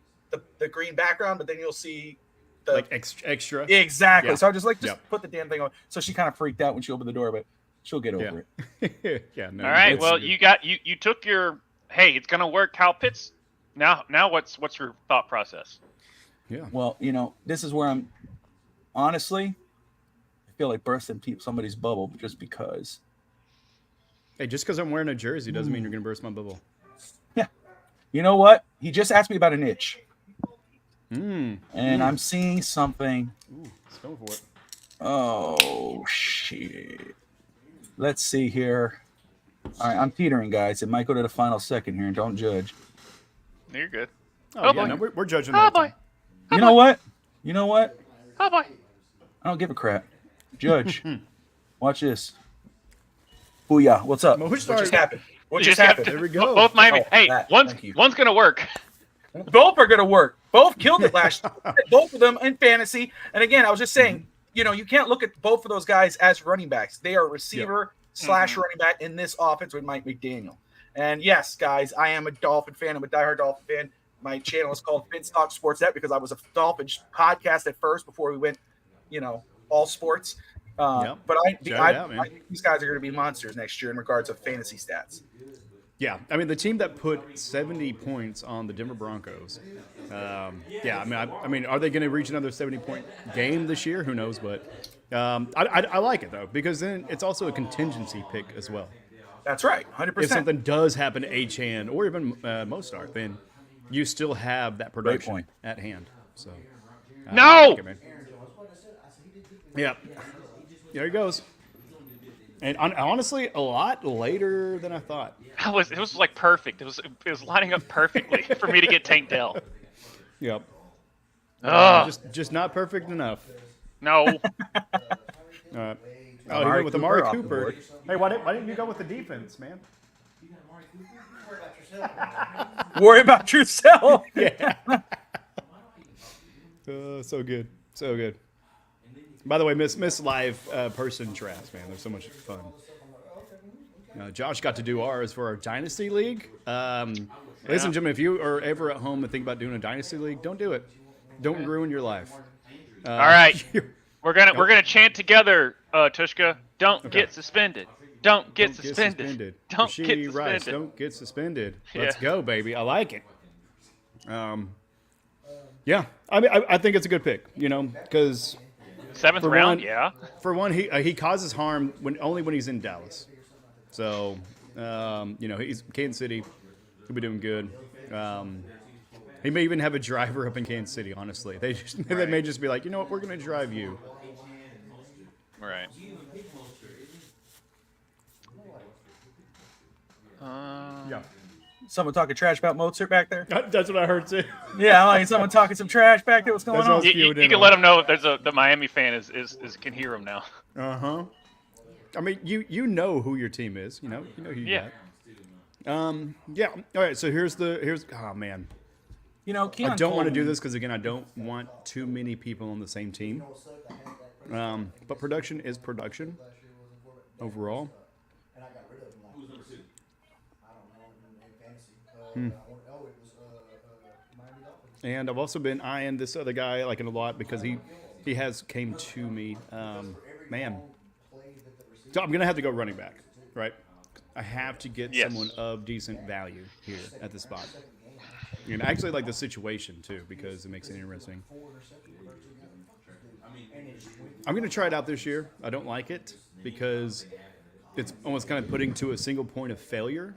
the green background, but then you'll see the Like extra. exactly. Yeah. So I just Yep. put the damn thing on. So she kind of freaked out when she opened the door, but she'll get over it. Yeah. No, All right. it's Well, good. you took your hey, it's gonna work. Kyle Pitts. Now what's your thought process? Yeah. Well, this is where I'm honestly, I feel like bursting somebody's bubble just because. Hey, just because I'm wearing a jersey doesn't mean you're gonna burst my bubble. Yeah. You know what? He just asked me about an itch. Mm. And I'm seeing something. Ooh, let's go for it. Oh, shit. Let's see here. All right, I'm teetering, guys. It might go to the final second here. Don't judge. You're good. Oh, Oh, yeah, boy. no, we're judging Oh that. boy. You know what? You know what? Oh boy. I don't give a crap. Judge. Watch this. Booyah. What's up? Well, What which just side- happened? What You just have happened? to- There we go. Both Miami. Oh, hey, that. one's Thank you. gonna work. Both are going to work. Both killed it last year. Both of them in fantasy. And again, I was just saying, you can't look at both of those guys as running backs. They are receiver / running back in this offense with Mike McDaniel. And yes, guys, I am a Dolphin fan. I'm a diehard Dolphin fan. My channel is called Finstock Sports Net because I was a Dolphins podcast at first before we went, all sports. Yep. But Shout it out, man. I think these guys are going to be monsters next year in regards of fantasy stats. Yeah, I mean the team that put 70 points on the Denver Broncos. I mean, are they going to reach another 70-point game this year? Who knows? But I like it though because then it's also a contingency pick as well. That's right, 100%. If something does happen to Achane or even Mostart, then you still have that production point. at hand. So No! I like it, man. Yeah, there he goes. And honestly, a lot later than I thought. It was like perfect. It was lining up perfectly for me to get Tank Dell. Yep. Ugh. Just not perfect enough. No. All right. Oh, he Amari went with Amari Cooper off the Cooper. board. Hey, why didn't you go with the defense, man? Worry about yourself. Yeah. So good. So good. By the way, miss live person trash, man. They're so much fun. Josh got to do ours for our Dynasty League. Ladies and gentlemen, if you are ever at home and think about doing a Dynasty League, don't do it. Don't ruin your life. All right. We're gonna chant together, Tvshka. Don't Okay. get suspended. Don't get Don't suspended. Don't Rasheed get Rice, suspended. don't get suspended. Let's Yeah. go, baby. I like it. Yeah. I mean, I think it's a good pick, because Seventh for round, one- yeah. for one, he causes harm only when he's in Dallas. So, he's Kansas City. He'll be doing good. He may even have a driver up in Kansas City. Honestly, they may just be like, you know what, we're going to drive you. Right. Yeah, Someone talking trash about Mozart back there? that's what I heard too. Yeah, like someone talking some trash back there. What's going That's what I on? was- You spewed in can on. let them know if there's the Miami fan is can hear him now. I mean, you know who your team is. You know who you Yeah. got. Yeah. All right. So here's. Oh man, I Keon don't want to do Coleman- this because again, I don't want too many people on the same team. But production is production overall. And I got rid of him I don't know, in fantasy. It was Miami Dolphins. And I've also been eyeing this other guy like in a lot because he came to me. Man, so I'm gonna have to go running back, right? I have to get Yes. someone of decent value here at the spot. And I actually like the situation too because it makes it interesting. I'm gonna try it out this year. I don't like it because it's almost kind of putting to a single point of failure.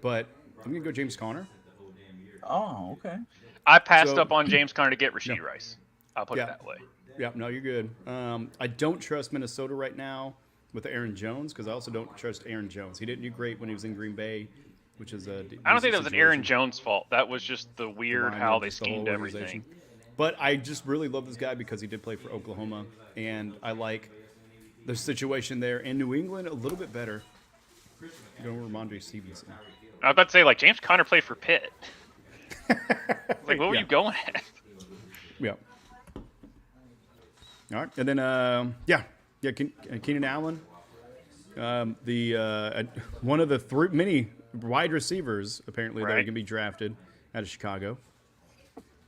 But I'm gonna go James Conner. Oh, okay. I passed So- up on James Conner to get Rasheed Yeah. Rice. I'll put Yeah. it that way. Yeah, no, you're good. I don't trust Minnesota right now with Aaron Jones because I also don't trust Aaron Jones. He didn't do great when he was in Green Bay, which is a. I don't think that was an Aaron situation. Jones fault. That was just the weird Combined how with they just the whole schemed organization. everything. But I just really love this guy because he did play for Oklahoma, and I like the situation there in New England a little bit better. Going with Ramondre Stevenson. I was about to say, like, James Conner played for Pitt. Like, what were Yeah. you going at? Yeah. All right, and then Keenan Allen, one of the many wide receivers apparently that are Right. going to be drafted out of Chicago.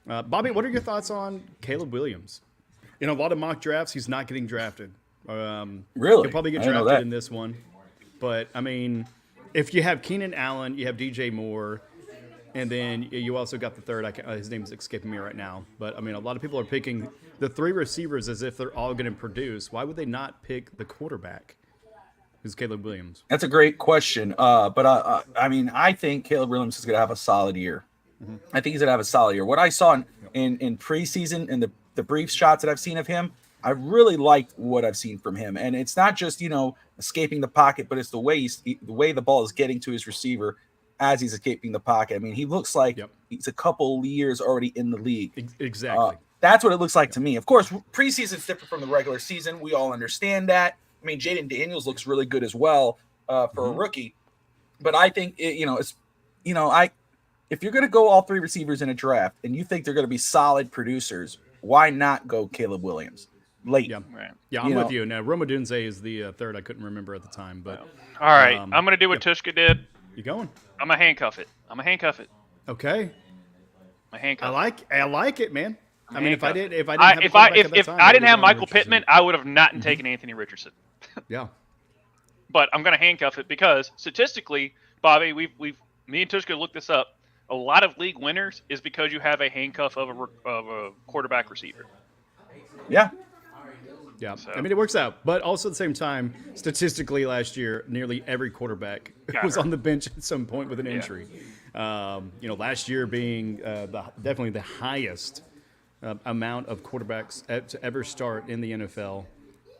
Bobby, what are your thoughts on Caleb Williams? In a lot of mock drafts, he's not getting drafted. Really? He'll probably get I didn't know drafted that. in this one. But, I mean, if you have Keenan Allen, you have DJ Moore, and then you also got the third. His name's escaping me right now. But, I mean, a lot of people are picking the three receivers as if they're all going to produce. Why would they not pick the quarterback, who's Caleb Williams? That's a great question. But I mean, I think Caleb Williams is going to have a solid year. I think he's going to have a solid year. What I saw in preseason and the brief shots that I've seen of him, I really liked what I've seen from him. And it's not just, escaping the pocket, but it's the way the ball is getting to his receiver as he's escaping the pocket. I mean, he looks like he's a couple years already in the league. Exactly. That's what it looks like to me. Of course, preseason is different from the regular season. We all understand that. I mean, Jaden Daniels looks really good as well for a rookie. But I think, if you're going to go all three receivers in a draft and you think they're going to be solid producers, why not go Caleb Williams late? Yeah, Right. yeah, I'm with you. Now, Roma Dunze is the third. I couldn't remember at the time, but All right, I'm going to do what Tvshka did. you going? I'm going to handcuff it. Okay, I'm handcuff I like it, man. I mean, if I didn't have a if quarterback at that if time, I didn't would've have gone Michael Richardson. Pittman, I would have not taken Anthony Richardson. Yeah, But I'm going to handcuff it because statistically, Bobby, me and Tvshka looked this up. A lot of league winners is because you have a handcuff of a quarterback receiver. Yeah. yeah. So- I mean, it works out, but also at the same time, statistically, last year, nearly every quarterback Got was hurt. on the bench at some point with an injury. Last year being definitely the highest amount of quarterbacks to ever start in the NFL.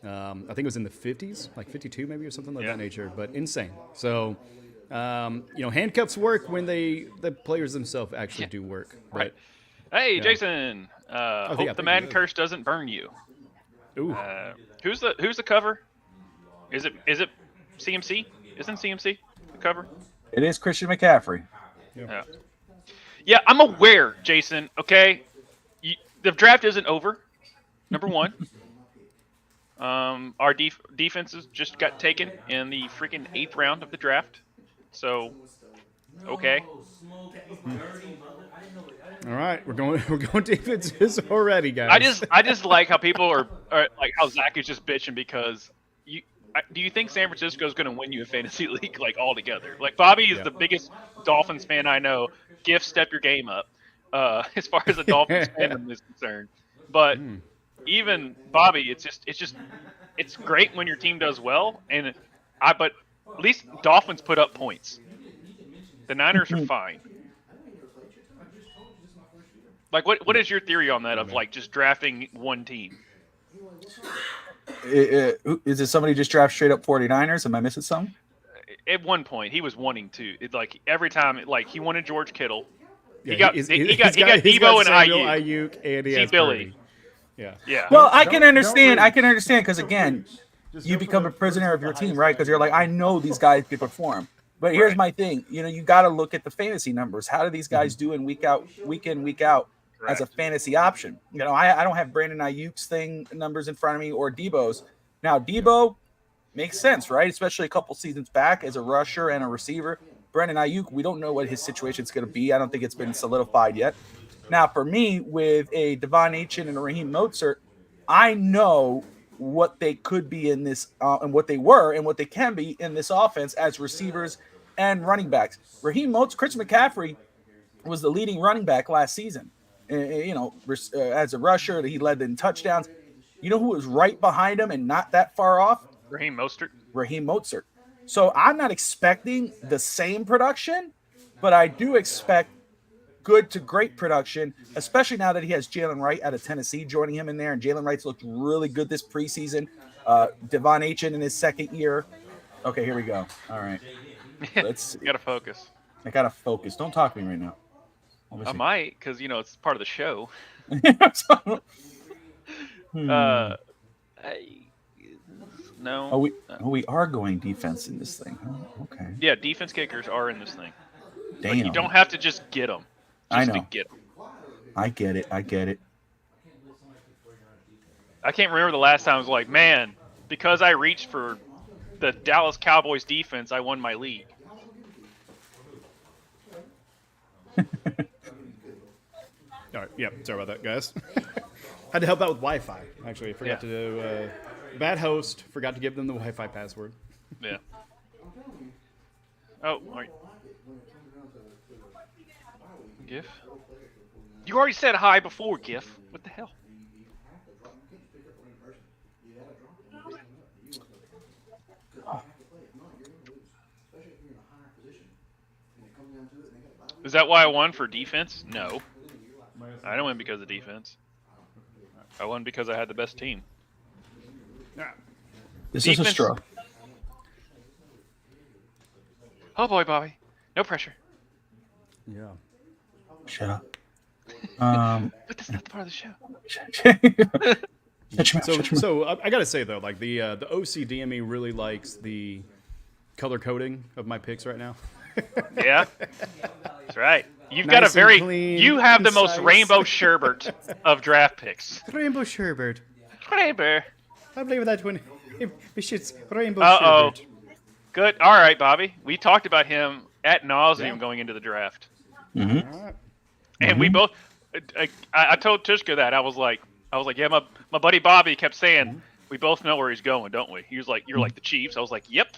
I think it was in the 50s, like 52 maybe or something like that nature, but insane. So, handcuffs work when the players themselves actually do work. But, Right. Hey, Jason. Hope yeah, the Madden curse doesn't burn you. Who's the cover? Is it CMC? Isn't CMC the cover? It is Christian McCaffrey. Yeah, I'm aware, Jason. Okay, the draft isn't over. Number one, our defenses just got taken in the freaking 8th round of the draft. So, okay. all right, we're going defenses already, guys. I just like how people are like how Zach is just bitching because do you think San Francisco is going to win you a fantasy league like altogether? Like Bobby is the biggest Dolphins fan I know. Step your game up as far as the Dolphins fandom is concerned. But even Bobby, it's great when your team does well, but at least Dolphins put up points. The Niners are fine. Like what is your theory on that of like just drafting one team? Is it somebody just draft straight up 49ers? Am I missing something? At one point, he was wanting to. Like every time, like he wanted George Kittle. Yeah, He got he's Debo and Samuel, Ayuk. Ayuk, and he See has Billy. Purdy. Yeah. Yeah. Well, I can understand because again, you become a prisoner of your team, right? Because you're like, I know these guys can perform. But here's my thing, you got to look at the fantasy numbers. How do these guys do in week in, week out as a fantasy option? I don't have Brandon Ayuk's numbers in front of me or Debo's. Now, Debo makes sense, right? Especially a couple seasons back as a rusher and a receiver. Brandon Ayuk, we don't know what his situation is going to be. I don't think it's been solidified yet. Now, for me, with a Devon Achane and a Raheem Mostert, I know what they could be in this and what they were and what they can be in this offense as receivers and running backs. Raheem Mostert, Chris McCaffrey was the leading running back last season. As a rusher, he led in touchdowns. You know who was right behind him and not that far off? Raheem Mostert. Raheem Mostert. So I'm not expecting the same production, but I do expect good to great production, especially now that he has Jalen Wright out of Tennessee joining him in there. And Jalen Wright's looked really good this preseason. Devon Achane in his second year. Okay, here we go. All right. Let's You gotta focus. I got to focus. Don't talk to me right now. I might, because it's part of the show. No. We are going defense in this thing. Oh, okay. Yeah, defense kickers are in this thing. Damn. Like, you don't have to just get them. I Just know. to get them. I get it. I can't remember the last time I was like, man, because I reached for the Dallas Cowboys defense, I won my league. All right. Yep. Sorry about that, guys. Had to help out with Wi-Fi. Actually, I forgot to do. Bad host. Forgot to give them the Wi-Fi password. Yeah. Oh, all right. GIF? You already said hi before, GIF. What the hell? Is that why I won for defense? No. I didn't win because of defense. I won because I had the best team. This is a straw. Oh boy, Bobby. No pressure. Yeah. Shut up. But that's not the part of the show. So I gotta say though, like the OCD in me really likes the color coding of my picks right now. Yeah. That's right. You've Nice got a and very clean, you have the most concise. rainbow sherbet of draft picks. Rainbow sherbet. Rainbow. I believe that when it's rainbow Uh-oh. sherbet. Good. All right, Bobby. We talked about him at nauseum Yeah. going into the draft. Mm-hmm. All right. And we both I told Tvshka that. I was like, yeah, my buddy Bobby kept saying, we both know where he's going, don't we? He was like, you're like the Chiefs. I was like, yep.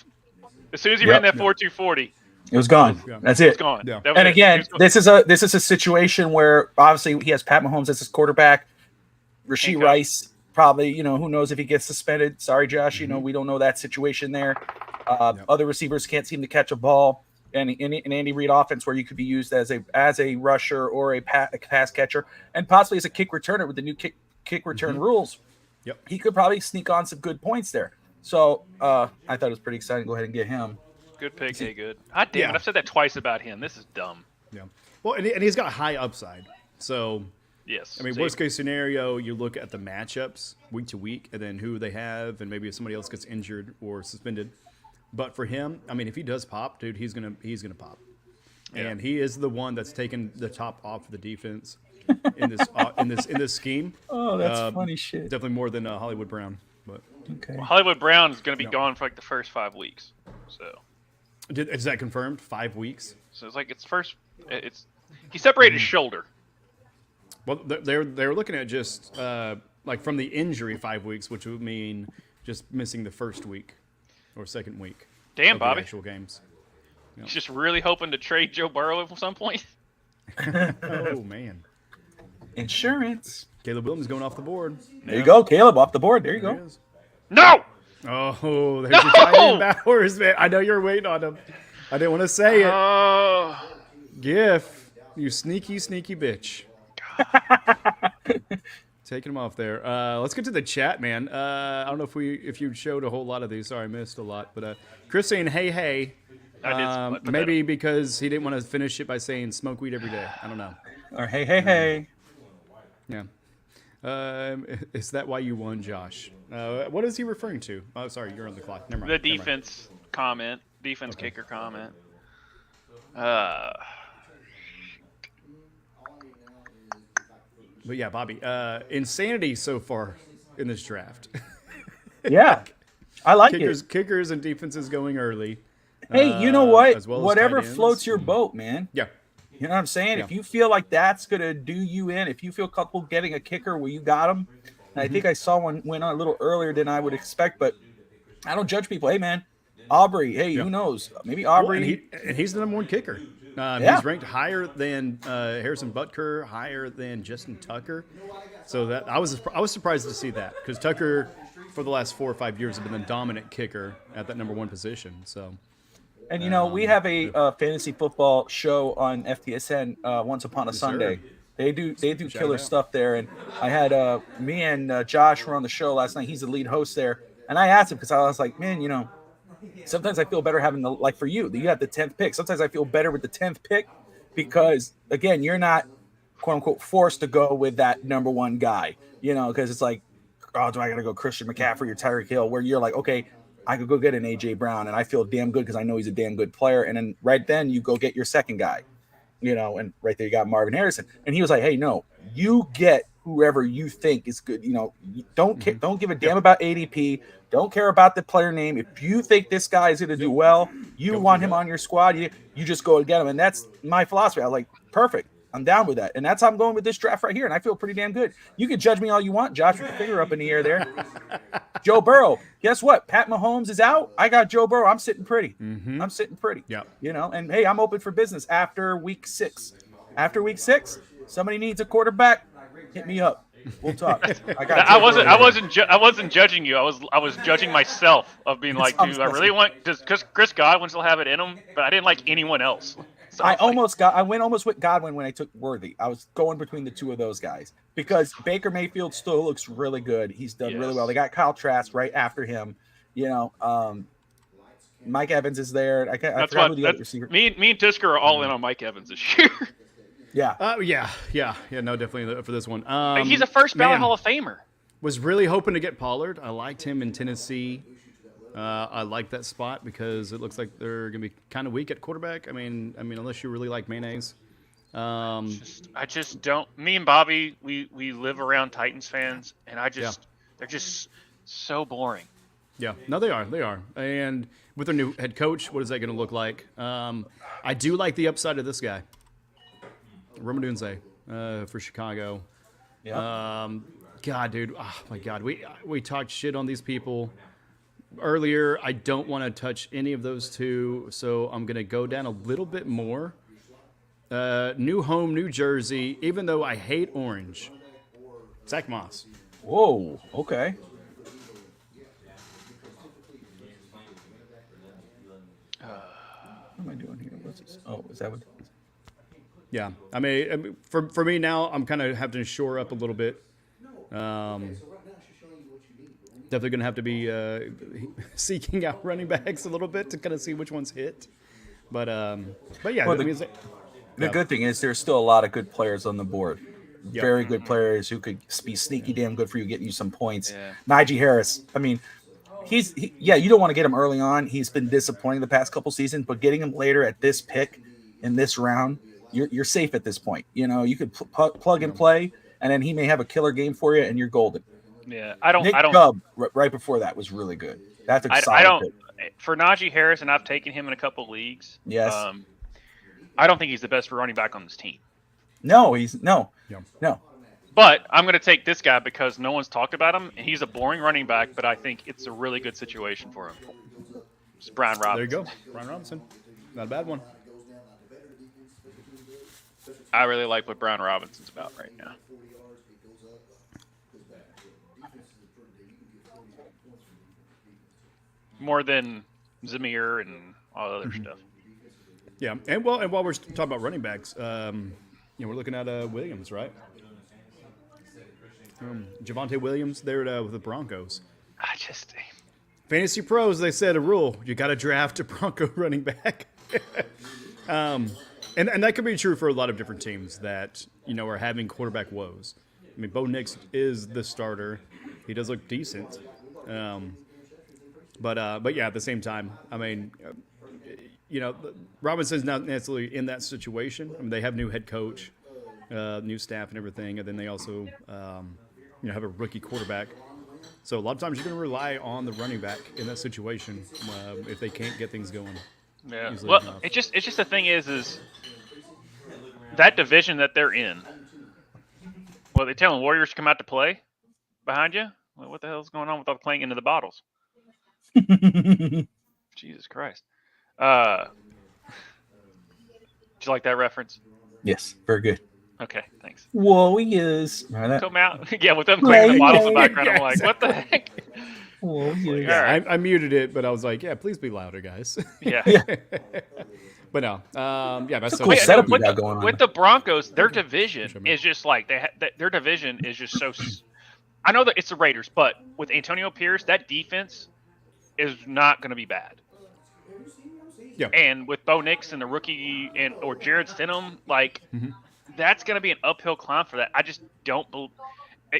As soon as he ran that 4.240, It was gone. Yeah. That's it's it. gone. Yeah. That was And it. again, He was gone. this is a situation where obviously he has Pat Mahomes as his quarterback. Rasheed Okay. Rice probably, who knows if he gets suspended. Sorry, Josh. We don't know that situation there. Other receivers can't seem to catch a ball. And in an Andy Reid offense where you could be used as a rusher or a pass catcher and possibly as a kick returner with the new kick return rules. Yep. He could probably sneak on some good points there. So I thought it was pretty exciting. Go ahead and get him. Good pick, hey, good. God damn Yeah. it, I've said that twice about him. This is dumb. Yeah. Well, and he's got high upside. So Yes. I mean, See? worst case scenario, you look at the matchups week to week, and then who they have, and maybe if somebody else gets injured or suspended. But for him, I mean, if he does pop, dude, he's gonna pop, Yeah. and he is the one that's taken the top off of the defense in this scheme. Oh, that's funny shit. Definitely more than Hollywood Brown. But Okay. Hollywood Brown is going to be No. gone for like the first 5 weeks. So is that confirmed? 5 weeks? it's like he separated his shoulder. Well, they're looking at just like from the injury 5 weeks, which would mean just missing the first week or second week. Damn, of the Bobby. actual games. He's just really hoping to trade Joe Burrow at some point. Oh man, Insurance. Caleb Williams going off the board. There you go, Caleb, off the board. There you There go. he is. No! Oh, there's your tight end Bowers, man. I know you're waiting on him. I didn't want to say it. Oh. GIF, you sneaky bitch. Taking him off there. Let's get to the chat, man. I don't know if you showed a whole lot of these. Sorry, I missed a lot. But Chris saying, hey. I did put that Maybe up. because he didn't want to finish it by saying smoke weed every day. I don't know. Or hey. Yeah. Is that why you won, Josh? What is he referring to? Oh, sorry, you're on the clock. Never mind. The never mind. defense comment. Defense kicker comment. But yeah, Bobby, insanity so far in this draft. Yeah. I like it. Kickers and defenses going early. Hey, you know what? as well as Whatever tight ends. floats your boat, man. Yeah. You know what I'm saying? Yeah. If you feel like that's going to do you in, if you feel comfortable getting a kicker where you got him, and I think I saw one went on a little earlier than I would expect, but I don't judge people. Hey, man, Aubrey, hey, Yeah. who knows? Maybe Well, Aubrey. and he's the number one kicker. Yeah. He's ranked higher than Harrison Butker, higher than Justin Tucker. So that I was surprised to see that because Tucker, for the last 4 or 5 years, has been the dominant kicker at that number one position. So And we have a fantasy football show on FTSN once upon a Sunday. sir. They do it killer out. stuff there, and I had me and Josh were on the show last night. He's the lead host there, and I asked him because I was like, man, sometimes I feel better having for you. You have the 10th pick. Sometimes I feel better with the 10th pick because again, you're not quote unquote forced to go with that number one guy. Because it's like, oh, do I gotta go Christian McCaffrey or Tyreek Hill? Where you're like, okay, I could go get an AJ Brown, and I feel damn good because I know he's a damn good player. And then right then you go get your second guy, and right there you got Marvin Harrison. And he was like, hey, no, you get whoever you think is good. Don't give a damn about ADP. Don't care about the player name. If you think this guy is going to do well, you want him on your squad. You just go and get him, and that's my philosophy. I'm like, perfect. I'm down with that, and that's how I'm going with this draft right here. And I feel pretty damn good. You can judge me all you want, Josh, with the finger up in the air there. Joe Burrow. Guess what? Pat Mahomes is out. I got Joe Burrow. I'm sitting pretty. I'm sitting pretty. Yeah. And hey, I'm open for business after week 6. After week 6, somebody needs a quarterback. Hit me up. We'll talk. I wasn't judging you. I was judging myself of being like, dude, I really want because Chris Godwin still have it in him, but I didn't like anyone else. So I went almost with Godwin when I took Worthy. I was going between the two of those guys because Baker Mayfield still looks really good. He's done really well. They got Kyle Trask right after him. Mike Evans is there. I forgot who the other receiver. Me and Tisker are all in on Mike Evans this year. Yeah. No, definitely for this one. He's a first ballot Hall of Famer. Was really hoping to get Pollard. I liked him in Tennessee. I like that spot because it looks like they're going to be kind of weak at quarterback. I mean, unless you really like mayonnaise. I just don't. Me and Bobby, we live around Titans fans, and they're just so boring. Yeah, no, they are. They are. And with their new head coach, what is that going to look like? I do like the upside of this guy, Romadunze, for Chicago. Yeah. God, dude. Oh, my God. We talked shit on these people earlier. I don't want to touch any of those two, so I'm going to go down a little bit more. New home, New Jersey, even though I hate orange. Zach Moss. Whoa, okay. What am I doing here? What's this? Oh, is that what? Yeah, I mean, for me now, I'm kind of having to shore up a little bit. Definitely going to have to be seeking out running backs a little bit to kind of see which ones hit. But yeah, well, the good thing is there's still a lot of good players on the board. Yep. Very good players who could be sneaky damn good for you, getting you some points. Yeah. Najee Harris, I mean, you don't want to get him early on. He's been disappointing the past couple seasons, but getting him later at this pick in this round, you're safe at this point. You could plug and play, and then he may have a killer game for you, and you're golden. Yeah, Nick Chubb right before that was really good. That's a solid pick. For Najee Harris, and I've taken him in a couple leagues. Yes. I don't think he's the best running back on this team. No. But I'm going to take this guy because no one's talked about him, and he's a boring running back, but I think it's a really good situation for him. It's Brian Robinson. There you go. Brian Robinson. Not a bad one. I really like what Brian Robinson's about right now. More than Zamir and all the other stuff. Yeah, and while we're talking about running backs, we're looking at Williams, right? Javonte Williams there with the Broncos. Fantasy Pros, they said a rule: you got to draft a Bronco running back. And that could be true for a lot of different teams that are having quarterback woes. I mean, Bo Nix is the starter; he does look decent. But yeah, at the same time, I mean, Robinson's not necessarily in that situation. I mean, they have new head coach, new staff, and everything, and then they also have a rookie quarterback. So a lot of times you're going to rely on the running back in that situation if they can't get things going. Yeah. Well, it's just the thing is that division that they're in. Well, they telling Warriors to come out to play behind you. Well, what the hell's going on with all the playing into the bottles? Jesus Christ. Did you like that reference? Yes, very good. Okay, thanks. Warriors. Come out. Yeah, with them playing the bottles in the background, I'm like, what the heck? Warriors. Yeah, right. I muted it, but I was like, yeah, please be louder, guys. Yeah. But no, that's a cool setup you got going on. With the Broncos, their division is just like their division is just so. I know that it's the Raiders, but with Antonio Pierce, that defense is not going to be bad. Yeah. And with Bo Nix and the rookie or Jared Stidham, that's going to be an uphill climb for that. I just don't believe,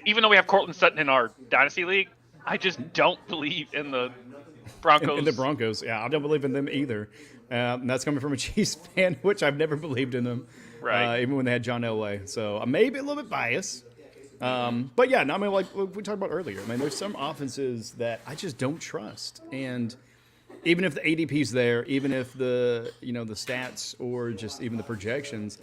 even though we have Cortland Sutton in our dynasty league, I just don't believe in the Broncos. In the Broncos, yeah, I don't believe in them either. And that's coming from a Chiefs fan, which I've never believed in them. Right. Even when they had John Elway. So I may be a little bit biased. But yeah, no, I mean, like we talked about earlier. I mean, there's some offenses that I just don't trust, and even if the ADP's there, even if the the stats or just even the projections,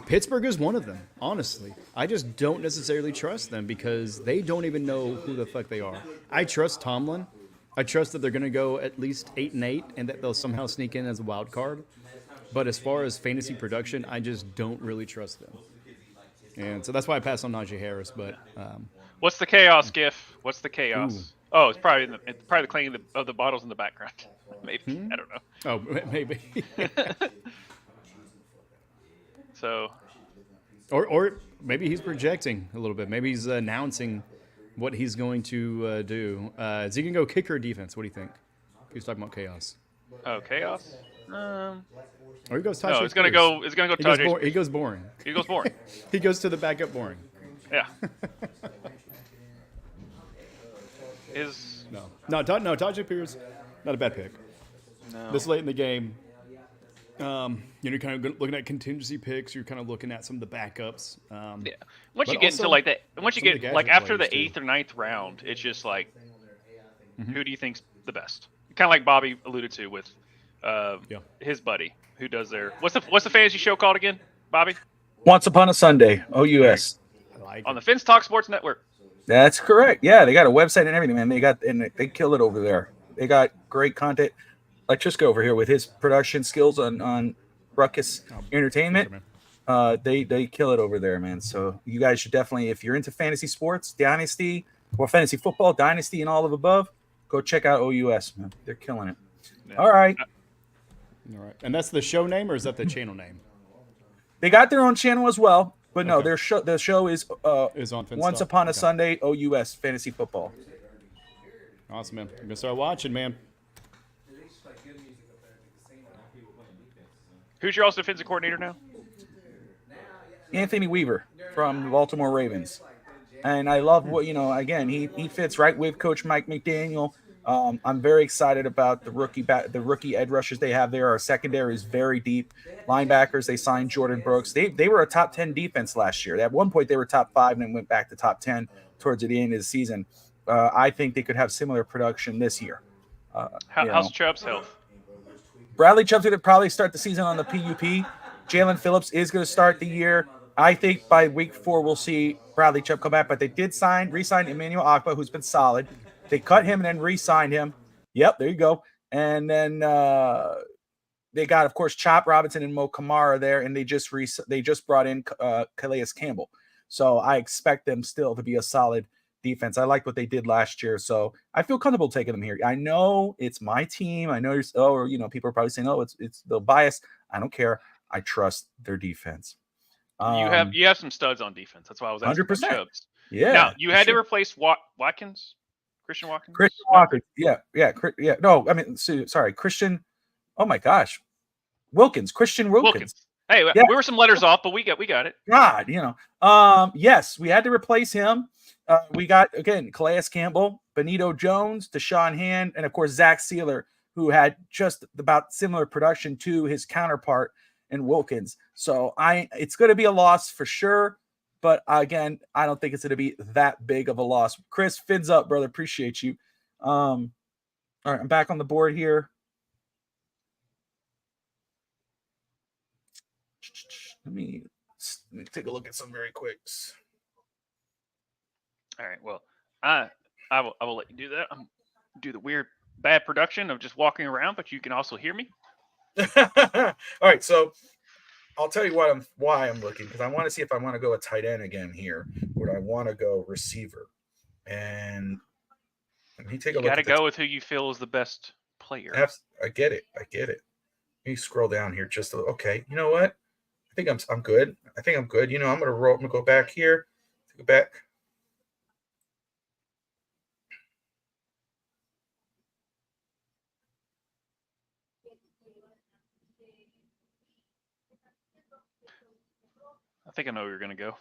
Pittsburgh is one of them. Honestly, I just don't necessarily trust them because they don't even know who the fuck they are. I trust Tomlin. I trust that they're going to go at least 8-8 and that they'll somehow sneak in as a wild card. But as far as fantasy production, I just don't really trust them. And so that's why I passed on Najee Harris. But What's the chaos gif? What's the chaos? Ooh. Oh, it's probably the clanking of the bottles in the background. Maybe I don't know. oh, maybe. So Or maybe he's projecting a little bit. Maybe he's announcing what he's going to do. Is he going to go kicker or defense? What do you think? He's talking about chaos. chaos. Or he goes Tajay No, it's gonna Spears. go. It's gonna go. He goes boring. He goes boring. He goes to the backup boring. Yeah. Is No, Tajay Spears, not a bad pick. no. This late in the game, you're kind of looking at contingency picks. You're kind of looking at some of the backups. Yeah. Once But you get also into like that, once you some of the get like gadget after the players, too. 8th or 9th round, it's just like, Mm-hmm. who do you think's the best? Kind of like Bobby alluded to with Yeah. his buddy who does their what's the fantasy show called again, Bobby? Once Upon a Sunday, OUS. I like On it. the Fins Talk Sports Network. That's correct. Yeah, they got a website and everything, man. They kill it over there. They got great content. Like Tvshka over here with his production skills on Ruckus Entertainment. man. They kill it over there, man. So you guys should definitely, if you're into fantasy sports, Dynasty, or fantasy football, Dynasty, and all of above, go check out OUS, man. They're killing it. Yeah. All right. All right. And that's the show name, or is that the channel name? They got their own channel as well, but no, Okay. the show is Is on Finstock? Once Upon a Okay. Sunday, OUS Fantasy Football. Awesome, man. I'm gonna start watching, man. Who's your also defensive coordinator now? Anthony Weaver from the Baltimore Ravens. And I love what, again, he fits right with Coach Mike McDaniel. I'm very excited about the rookie edge rushers they have there. Our secondary is very deep. Linebackers, they signed Jordan Brooks. They were a top 10 defense last year. At one point, they were top 5 and then went back to top 10 towards the end of the season. I think they could have similar production this year. How's Chubb's health? Bradley Chubb's going to probably start the season on the PUP. Jalen Phillips is going to start the year. I think by week 4 we'll see Bradley Chubb come back, but they did re-sign Emmanuel Ogbah, who's been solid. They cut him and then re-signed him. Yep, there you go. And then they got, of course, Chop Robinson and Mo Kamara there, and they just brought in Calais Campbell. So I expect them still to be a solid defense. I like what they did last year, so I feel comfortable taking them here. I know it's my team. I know people are probably saying, "Oh, it's the bias." I don't care. I trust their defense. You have some studs on defense. That's why I was asking 100%. about Chubbs. Yeah. Now you had to sure. replace Watkins, Christian Watkins. Christian Walker. Yeah. No, I mean, sorry, Christian. Oh my gosh, Christian Wilkins. Hey, Yeah. we were some letters off, but we got it. God, yes, we had to replace him. We got, again, Calais Campbell, Benito Jones, Deshaun Hand, and of course Zach Sealer, who had just about similar production to his counterpart in Wilkins. So it's going to be a loss for sure. But again, I don't think it's going to be that big of a loss. Chris, fins up, brother. Appreciate you. All right, I'm back on the board here. Let me take a look at some very quicks. All right. Well, I will let you do that. I'm do the weird bad production of just walking around, but you can also hear me. All right, so I'll tell you why I'm looking, because I want to see if I want to go a tight end again here, or do I want to go receiver? And let me take a You look. got to At go with who you feel is the best player. I get it. Let me scroll down here just a little. Okay, you know what? I think I'm good. I'm good. I'm gonna roll. I'm gonna go back here. Go back. I think I know where you're gonna go.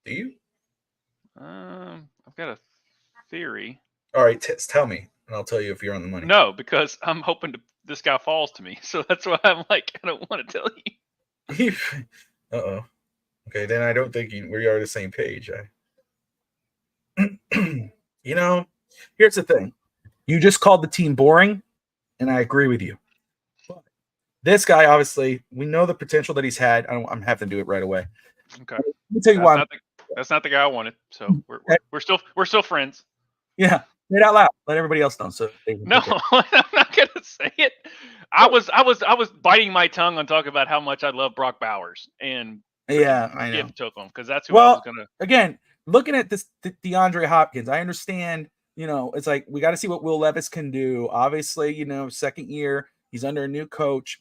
Do you? I've got a theory. All right, tell me, and I'll tell you if you're on the money. No, because I'm hoping this guy falls to me, so that's why I'm like, I don't want to tell you. Uh-oh. Okay, then I don't think we are the same page. Here's the thing. You just called the team boring, and I agree with you. But this guy, obviously, we know the potential that he's had. I'm having to do it right away. Okay. Let me tell you why. That's not the guy I wanted. So we're still friends. Yeah, say it out loud. Let everybody else know. So No, I'm not gonna say it. I was biting my tongue on talking about how much I love Brock Bowers, and yeah, I know. Gift took him because that's who I was gonna. Again, looking at this DeAndre Hopkins, I understand. It's like we got to see what Will Levis can do. Obviously, second year, he's under a new coach.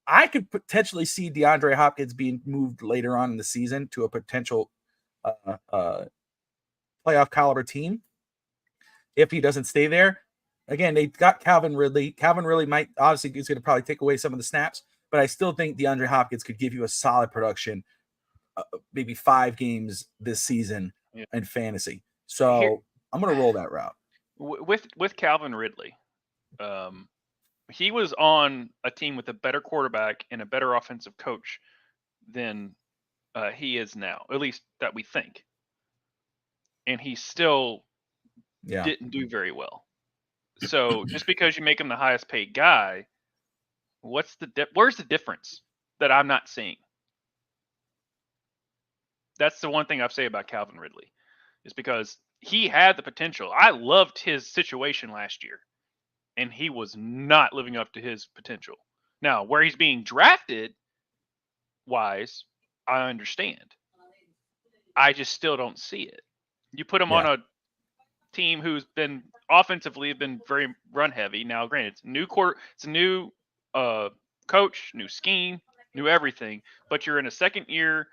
I could potentially see DeAndre Hopkins being moved later on in the season to a potential playoff caliber team if he doesn't stay there. Again, they got Calvin Ridley. Calvin Ridley is going to probably take away some of the snaps, but I still think DeAndre Hopkins could give you a solid production, maybe 5 games this season in fantasy. So I'm going to roll that route. With Calvin Ridley, he was on a team with a better quarterback and a better offensive coach than he is now, at least that we think. And he still didn't do very well. So just because you make him the highest paid guy, where's the difference that I'm not seeing? That's the one thing I've say about Calvin Ridley, is because he had the potential. I loved his situation last year, and he was not living up to his potential. Now, where he's being drafted wise, I understand. I just still don't see it. You put him on a team who's been offensively been very run heavy. Now, granted, it's a new coach, new scheme, new everything, but you're in a second year,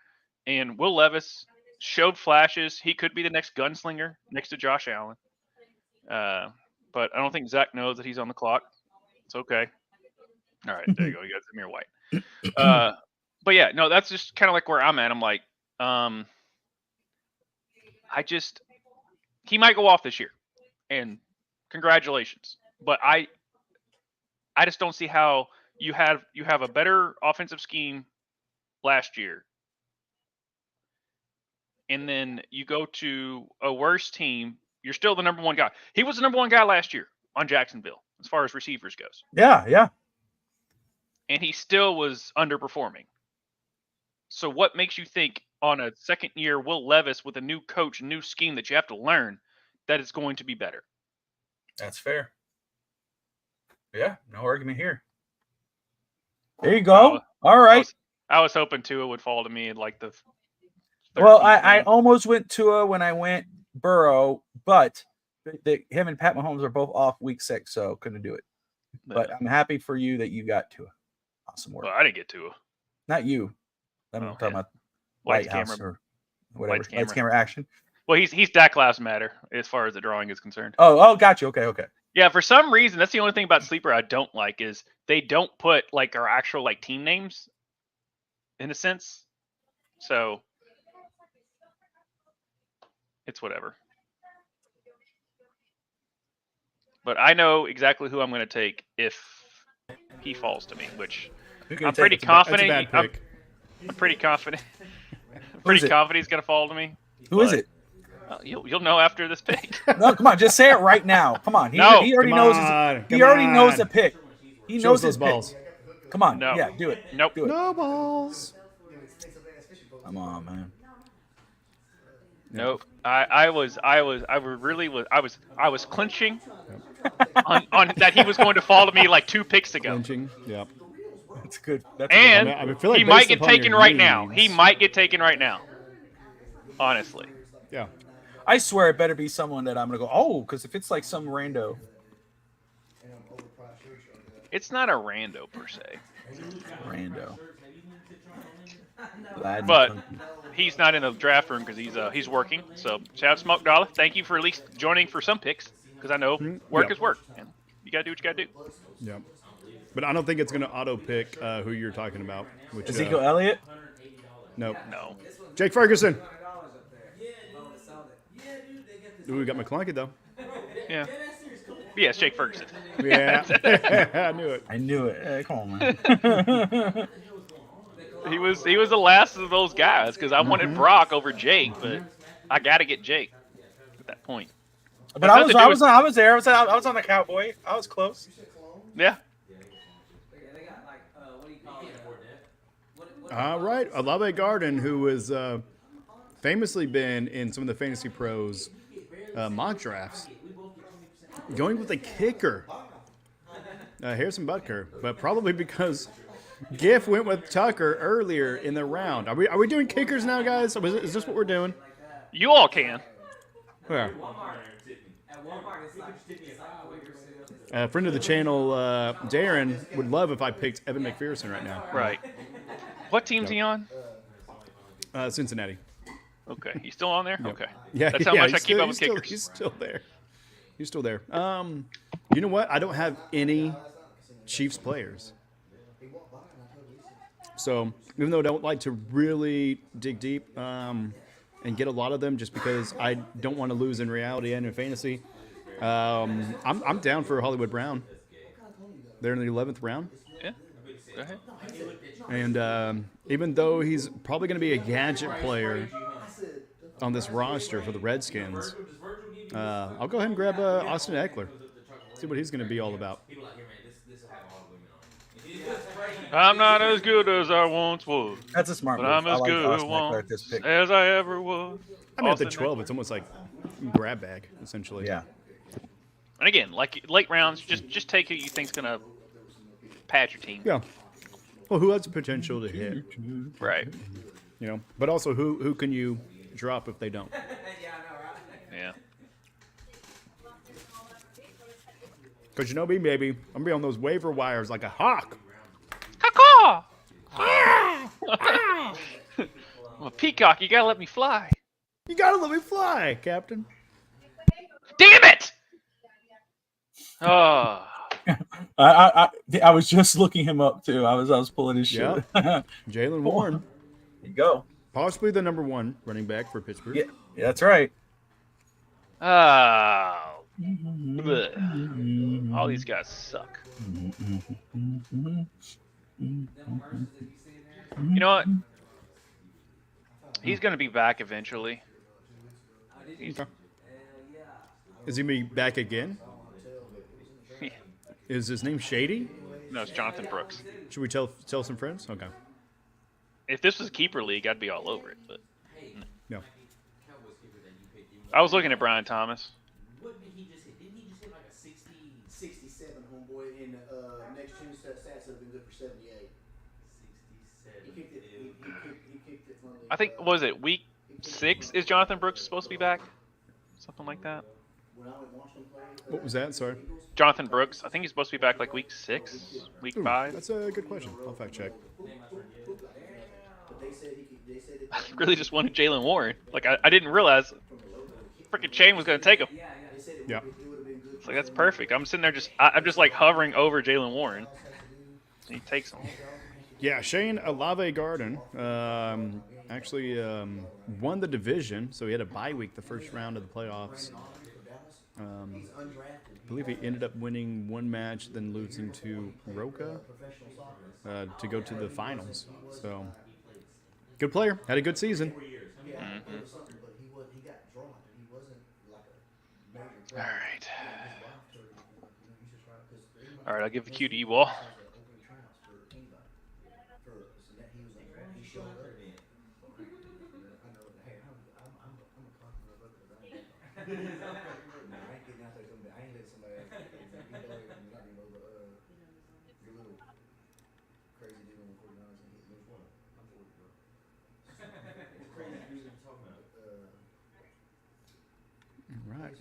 and Will Levis showed flashes. He could be the next gunslinger next to Josh Allen. But I don't think Zach knows that he's on the clock. It's okay. All right, there you go. You got Zamir White. But yeah, no, that's just kind of like where I'm at. I'm like, he might go off this year, and congratulations. But I just don't see how you have a better offensive scheme last year, and then you go to a worse team. You're still the number one guy. He was the number one guy last year on Jacksonville as far as receivers goes. Yeah. And he still was underperforming. So what makes you think on a second year Will Levis with a new coach, new scheme that you have to learn, that it's going to be better? That's fair. Yeah, no argument here. There you go. All right. I was hoping Tua would fall to me in like the. Well, I almost went Tua when I went Burrow, but him and Pat Mahomes are both off week 6, so couldn't do it. But I'm happy for you that you got Tua. Awesome work. Well, I didn't get Tua. Not you. I'm talking about White House or whatever. Lights, camera, action. Well, he's Dak Lives Matter as far as the drawing is concerned. Oh, got you. Okay. Yeah, for some reason, that's the only thing about Sleeper I don't like is they don't put like our actual like team names in a sense. So it's whatever. But I know exactly who I'm going to take if he falls to me, which I'm pretty confident. I'm pretty confident. Pretty confident he's going to fall to me. Who is it? You'll know after this pick. No, come on, just say it right now. Come on. He already knows. He already knows the pick. He knows his balls. Come on. No. Yeah, do it. Nope. Do it. No balls. Come on, man. Nope. I was clinching on that he was going to fall to me like 2 picks ago. Clinching. Yep. That's good. And I feel like he might get taken right now. He might get taken right now. Honestly. Yeah. I swear it better be someone that I'm going to go, because if it's like some rando. It's not a rando per se. Rando. But he's not in the draft room because he's working. So shout out Smoke Dollar. Thank you for at least joining for some picks because I know work is work. And you got to do what you got to do. Yeah. But I don't think it's going to auto pick who you're talking about. Which, Ezekiel Elliott? Nope. No. Jake Ferguson. Ooh, we got McClunkey, though. Yeah. Yeah, it's Jake Ferguson. Yeah. I knew it. Come on, man. He was the last of those guys because I wanted Brock over Jake, but I got to get Jake at that point. But I was there. I was on the Cowboy. I was close. Yeah. Yeah, they got like what do you call it? All right, Olave Garden, who has famously been in some of the Fantasy Pros mock drafts, going with a kicker, Harrison Butker, but probably because Giff went with Tucker earlier in the round. Are we doing kickers now, guys? Is this what we're doing? You all can. Yeah. At Walmart, it's like quicker sales. A friend of the channel, Darren, would love if I picked Evan McPherson right now. Right. What team's he on? Cincinnati. Okay. He's still on there? Yep. Okay. Yeah, That's how much I keep up with kickers. He's still there. He's still there. You know what? I don't have any Chiefs players. So even though I don't like to really dig deep and get a lot of them, just because I don't want to lose in reality and in fantasy, I'm down for Hollywood Brown. They're in the 11th round. Yeah. Go ahead. And even though he's probably going to be a gadget player on this roster for the Redskins, I'll go ahead and grab Austin Eckler. See what he's going to be all about. I'm not as good as I once was, That's a smart but move. I'm I as like good Austin Eckler at this once pick. as I ever was. I mean, at the Austin 12, Eckler. it's almost like grab bag, essentially. Yeah. And again, like late rounds, just take who you think's gonna pad your team. Yeah. Well, who has the potential to hit, Right. you know? But also, who can you drop if they don't? Yeah, I know, right? Yeah. Because you know me, baby. I'm going to be on those waiver wires like a hawk. Caw-caw! I'm a peacock. You gotta let me fly. You got to let me fly, Captain. Damn it! Oh. I was just looking him up too. I was pulling his shit. Yeah. Jalen Warren, There you go. possibly the number 1 running back for Pittsburgh. Yeah, that's right. Oh. Blech. All these guys suck. You know what? He's gonna be back eventually. Okay. Is he going to be back again? Is his name Shady? No, it's Jonathan Brooks. Should we tell some friends? Okay. If this was a keeper league, I'd be all over it. But No. I was looking at Brian Thomas. What did he just hit? Didn't he just hit like a 60? 67, homeboy, and next two stats would have been good for 78. 67. He kicked it. He kicked it from the. I think was it week 6? Is Jonathan Brooks supposed to be back? Something like that. When I went and watched him play, What was that? Sorry. Jonathan Brooks. I think he's supposed to be back like week 6, week Ooh, 5. That's a good question. I'll fact check. but they said they said it I really just wanted Jalen Warren. Like I didn't realize freaking Chain was gonna take him. they said it Yeah. would have been good. It's like that's perfect. I'm sitting there I'm just like hovering over Jalen Warren. And he takes him. Yeah, Shane Olave Garden actually won the division, so he had a bye week the first round of the playoffs. I believe he ended up winning one match, then losing to Roca to go to the finals. So, good player. Had a good season. All right. All right, I'll give the cue to you all. Right.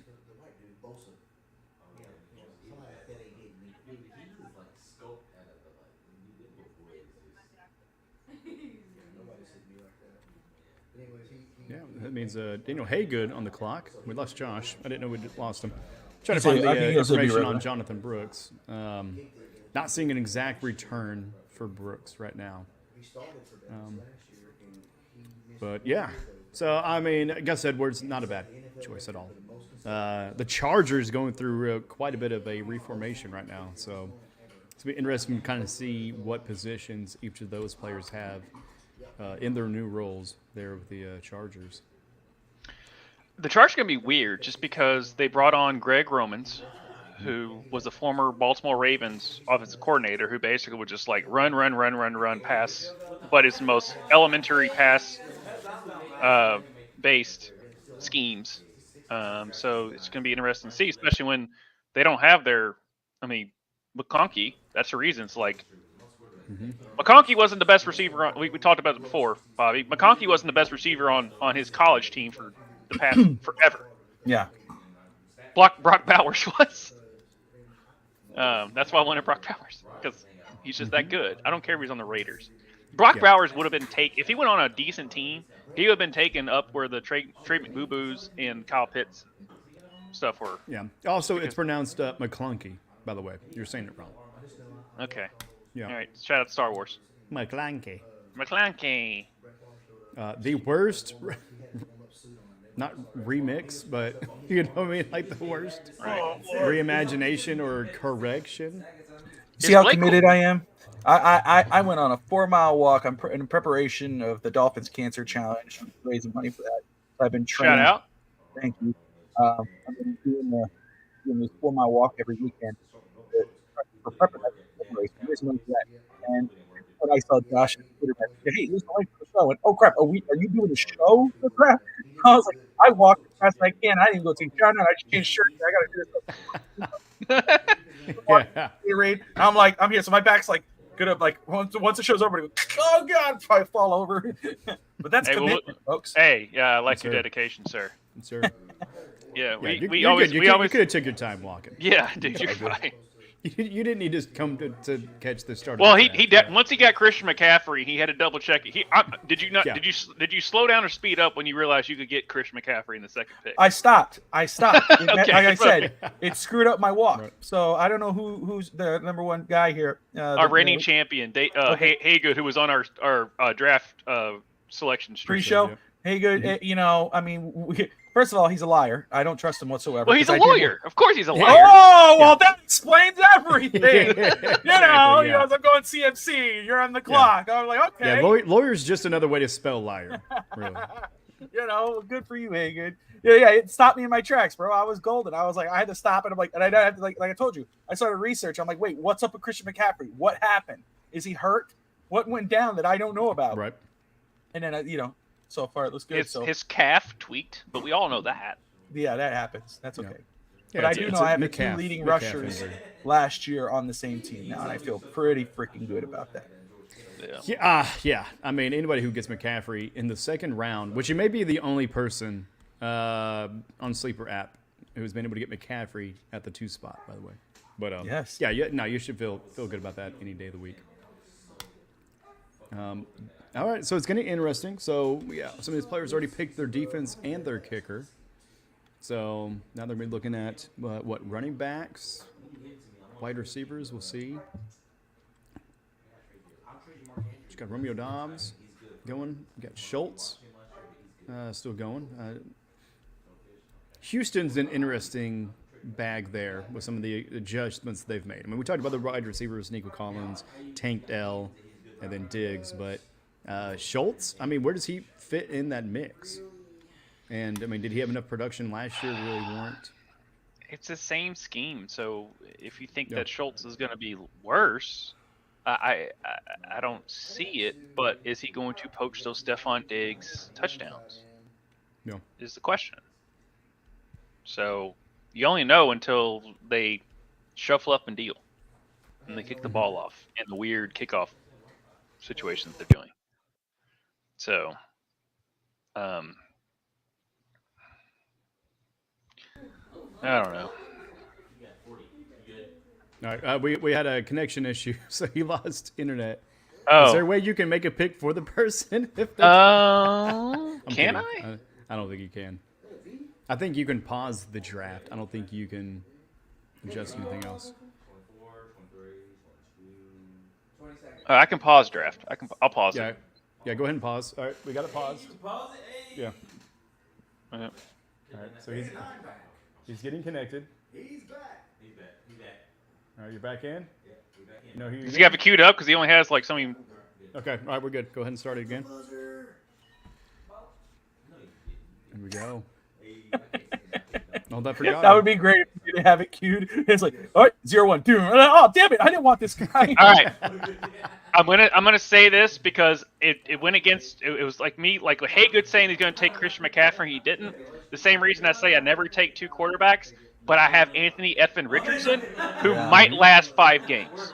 Yeah, that means Daniel Haygood on the clock. We lost Josh. I didn't know we'd lost him. Trying to find the information on Jonathan Brooks. Not seeing an exact return for Brooks right now. But yeah, so I mean, Gus Edwards, not a bad choice at all. The Chargers going through quite a bit of a reformation right now. So It's gonna be interesting to kind of see what positions each of those players have in their new roles there with the Chargers. The Chargers are going to be weird just because they brought on Greg Romans, who was a former Baltimore Ravens offensive coordinator, who basically would just like run, pass, but it's the most elementary pass based schemes. So it's going to be interesting to see, especially when they don't have their, I mean, McConkey. That's the reason. It's like McConkey wasn't the best receiver. We talked about it before, Bobby. McConkey wasn't the best receiver on his college team for the past forever. Yeah. Brock Bowers was. That's why I wanted Brock Bowers, because he's just that good. I don't care if he's on the Raiders. Brock Bowers would have been if he went on a decent team, he would have been taken up where the Trey McBoo-Boos and Kyle Pitts stuff were. Yeah. Also, it's pronounced McClunky, by the way. You're saying it wrong. Okay. Yeah. All right. Shout out to Star Wars. McClunky. McClanky. The worst, not remix, but you know what I mean? Like the worst reimagination or correction. See how committed I am? I went on a 4-mile walk in preparation of the Dolphins Cancer Challenge, raising money for that. I've been training. Shout out. Thank you. I've been doing this 4-mile walk every weekend for preparation. And when I saw Josh on Twitter, I said, "Hey, here's the link for the show." And oh crap, are you doing the show? For crap! I was like, I walked as fast as I can. I didn't go take John. I just changed shirts. I gotta do this. Yeah. I'm like, I'm here. So my back's like gonna like once the show's over, oh god, probably fall over. But that's commitment, folks. Hey, yeah, I like your dedication, sir. Sir. Yeah, You we always could have took your time walking. Yeah, dude, you're fine. You didn't need to come to catch the start. Well, once he got Christian McCaffrey, he had to double check it. Did you not? Yeah. Did you slow down or speed up when you realized you could get Christian McCaffrey in the second pick? I stopped. Okay, Like I said, right. it screwed up my walk. Right. So I don't know who's the number one guy here. Our reigning champion, Haygood, who was on our draft selection streak. Pre-show. Hey, good. I mean, first of all, he's a liar. I don't trust him whatsoever. Well, he's a 'cause I did lawyer. Of course, he's a liar. Oh, well, that explains everything. Yeah. I'm going CMC. You're on the clock. I'm like, okay. Yeah, lawyer's just another way to spell liar. Really. Good for you, hey, good. Yeah, it stopped me in my tracks, bro. I was golden. I was like, I had to stop it. I'm like, and I had to, like I told you, I started research. I'm like, wait, what's up with Christian McCaffrey? What happened? Is he hurt? What went down that I don't know about? Right. And then, so far it looks good. His calf tweaked, but we all know that. Yeah, that happens. That's okay. Yeah, But I do know I have the two McCaff- leading McCaff rushers injury. last year on the same team now, and I feel pretty freaking good about that. Yeah. I mean, anybody who gets McCaffrey in the second round, which you may be the only person on Sleeper app who's been able to get McCaffrey at the 2 spot, by the way. But Yes. Yeah. No, you should feel good about that any day of the week. All right, so it's getting interesting. So yeah, some of these players already picked their defense and their kicker. So now they're going to be looking at running backs, wide receivers. We'll see. Just got Romeo Dobbs going. We got Schultz still going. Houston's an interesting bag there with some of the adjustments they've made. I mean, we talked about the wide receivers, Nico Collins, Tank Dell, and then Diggs, but Schultz, I mean, where does he fit in that mix? And, I mean, did he have enough production last year to really warrant? It's the same scheme. So if you think that Schultz is going to be worse, I don't see it. But is he going to poach those Stephon Diggs touchdowns? No. Is the question. So you only know until they shuffle up and deal. And they kick the ball off in the weird kickoff situations they're doing. So, I don't know. All right, we had a connection issue, so he lost internet. Oh. Is there a way you can make a pick for the person? If Can kidding. I? I don't think you can. I think you can pause the draft. I don't think you can adjust anything else. I can pause draft. I'll pause Yeah, it. yeah. Go ahead and pause. All right, we got it paused. Pause it, hey. Yeah. Yeah. All right, so he's getting connected. He's back. He's back. He's back. All right, you're back in. No, here you Does go. he have it queued up? Because he only has like something. Okay, all right, we're good. Go ahead and start it again. Buzzer. Here we go. Oh, I forgot. That would be great if you didn't have it queued. It's like, all right, 0-1, 2. Oh, damn it! I didn't want this guy. All right. I'm gonna say this because it went against it was like me like Haygood saying he's gonna take Christian McCaffrey, he didn't. The same reason I say I never take two quarterbacks, but I have Anthony Effin Richardson, who might last 5 games.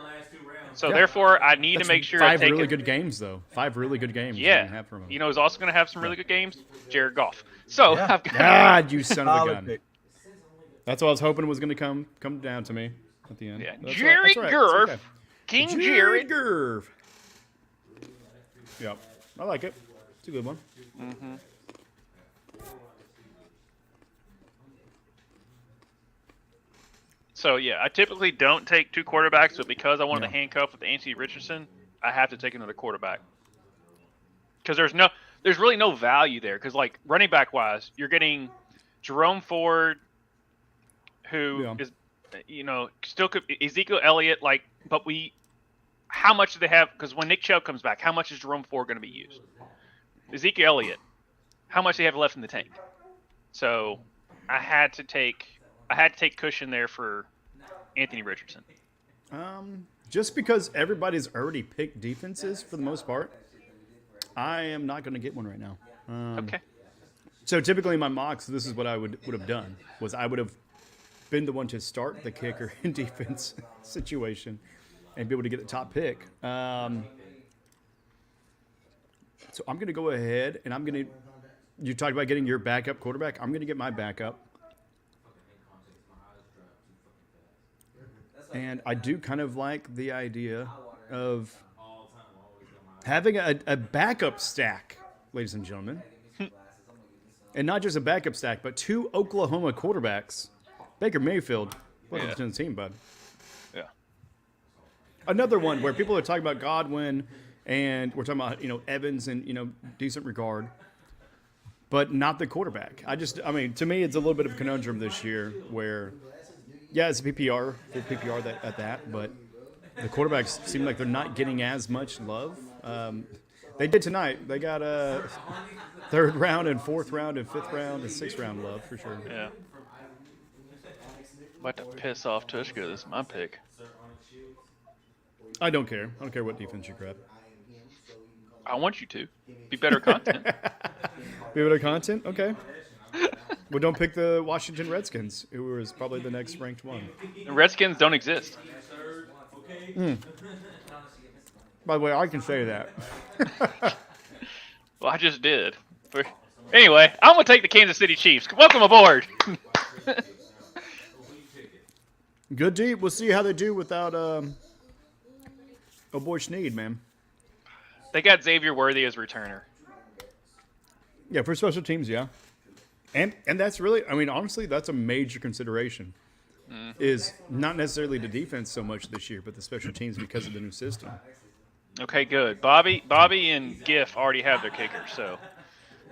So therefore, I need to make sure I Five take really it. good games, though. 5 really good games. you Yeah, can have from him. you know, he's also gonna have some really good games. Jared Goff. So Yeah. I've got God, you son of a Solid gun. pick. That's what I was hoping was going to come down to me at the end. yeah, That's Jerry all right. Gurf, It's okay. King Jared Jared. Gurf. Yep, I like it. It's a good one. So yeah, I typically don't take two quarterbacks, but because I wanted Yeah. to handcuff with Anthony Richardson, I have to take another quarterback. Because there's really no value there. Because like running back wise, you're getting Jerome Ford, who is, you know, still could Ezekiel Elliott. Like, but how much do they have? Because when Nick Chubb comes back, how much is Jerome Ford going to be used? Ezekiel Elliott, how much do they have left in the tank? So I had to take cushion there for Anthony Richardson. Just because everybody's already picked defenses for the most part, I am not going to get one right now. Okay. So typically in my mocks, this is what I would have done, was I would have been the one to start the kicker in defense situation and be able to get the top pick. So I'm going to go ahead and I'm going to, you talked about getting your backup quarterback. I'm going to get my backup. And I do kind of like the idea of having a backup stack, ladies and gentlemen. And not just a backup stack, but 2 Oklahoma quarterbacks. Baker Mayfield, welcome to the team, bud. Yeah. Another one where people are talking about Godwin, and we're talking about, you know, Evans in, you know, decent regard, but not the quarterback. I mean, to me, it's a little bit of a conundrum this year where, yeah, it's PPR, full PPR at that, but the quarterbacks seem like they're not getting as much love. They did tonight. They got a 3rd round and 4th round and 5th round and 6th round love for sure. Yeah. About to piss off Tvshka. This is my pick. I don't care. I don't care what defense you grab. I want you to be better content. Be better content? Okay. Well, don't pick the Washington Redskins, who is probably the next ranked one. The Redskins don't exist. By the way, I can say that. Well, I just did. Anyway, I'm gonna take the Kansas City Chiefs. Welcome aboard. Good deep. We'll see how they do without oh boy Snead, man. They got Xavier Worthy as returner. Yeah, for special teams, yeah. And that's really, I mean, honestly, that's a major consideration. Is not necessarily the defense so much this year, but the special teams because of the new system. Okay, good. Bobby and Giff already have their kicker, so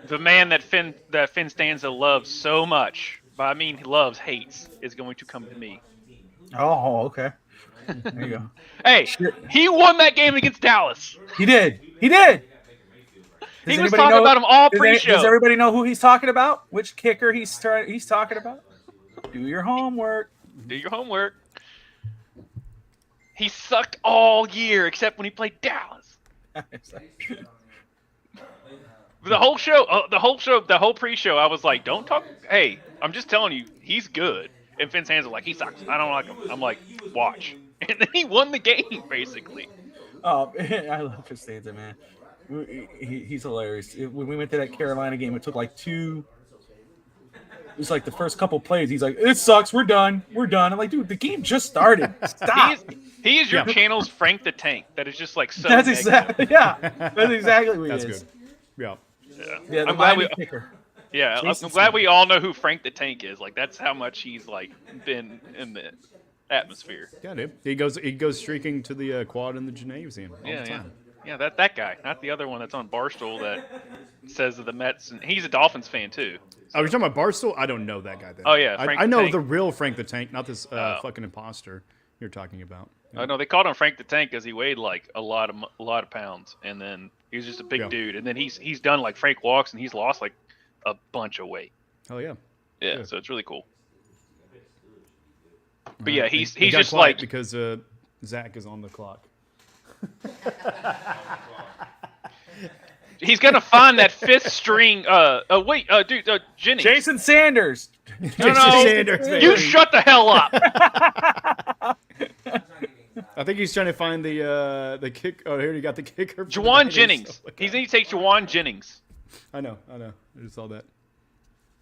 the man that Finn Stanza loves so much, but I mean he loves, hates, is going to come to me. Oh, okay. There you go. Hey, he won that game against Dallas. He did. He did. He was talking about him all pre-show. Does everybody know who he's talking about? Which kicker he's talking about? Do your homework. Do your homework. He sucked all year except when he played Dallas. The whole pre-show, I was like, don't talk. Hey, I'm just telling you, he's good. And Finn's hands are like, he sucks. I don't like him. I'm like, watch. And then he won the game, basically. Oh, I love Costanza, man. He's hilarious. When we went to that Carolina game, it took like 2. It was like the first couple plays. He's like, it sucks. We're done. We're done. I'm like, dude, the game just started. Stop. He is your channel's Frank the Tank. That is just like so. That's negative. exactly, yeah. That's exactly what That's he is. good. Yeah. Yeah, I'm glad kicker. Yeah, Jason I'm glad Smith. we all know who Frank the Tank is. Like that's how much he's like been in the atmosphere. Yeah, dude. He goes streaking to the quad in the gymnasium all the time. Yeah, that guy, not the other one that's on Barstool that says that the Mets, and he's a Dolphins fan too. Oh, you're talking about Barstool? I don't know that guy then. Oh, yeah, Frank I the know Tank. the real Frank the Tank, not this fucking imposter you're talking about. I know they called him Frank the Tank because he weighed like a lot of pounds, and then he was just a big Yeah. dude. And then he's done like Frank walks, and he's lost like a bunch of weight. Oh yeah. Yeah, Good. so it's really cool. All But yeah, right. he's It got just quiet like because Zach is on the clock. he's gonna find that fifth string. Dude, Jennings. Jason Sanders. Jason no. Sanders, You baby. shut the hell up. I think he's trying to find the kick. Oh, here you got the kicker. for the Juwan Niners. Jennings. Oh, my He God. needs to take Juwan Jennings. I know. I just saw that.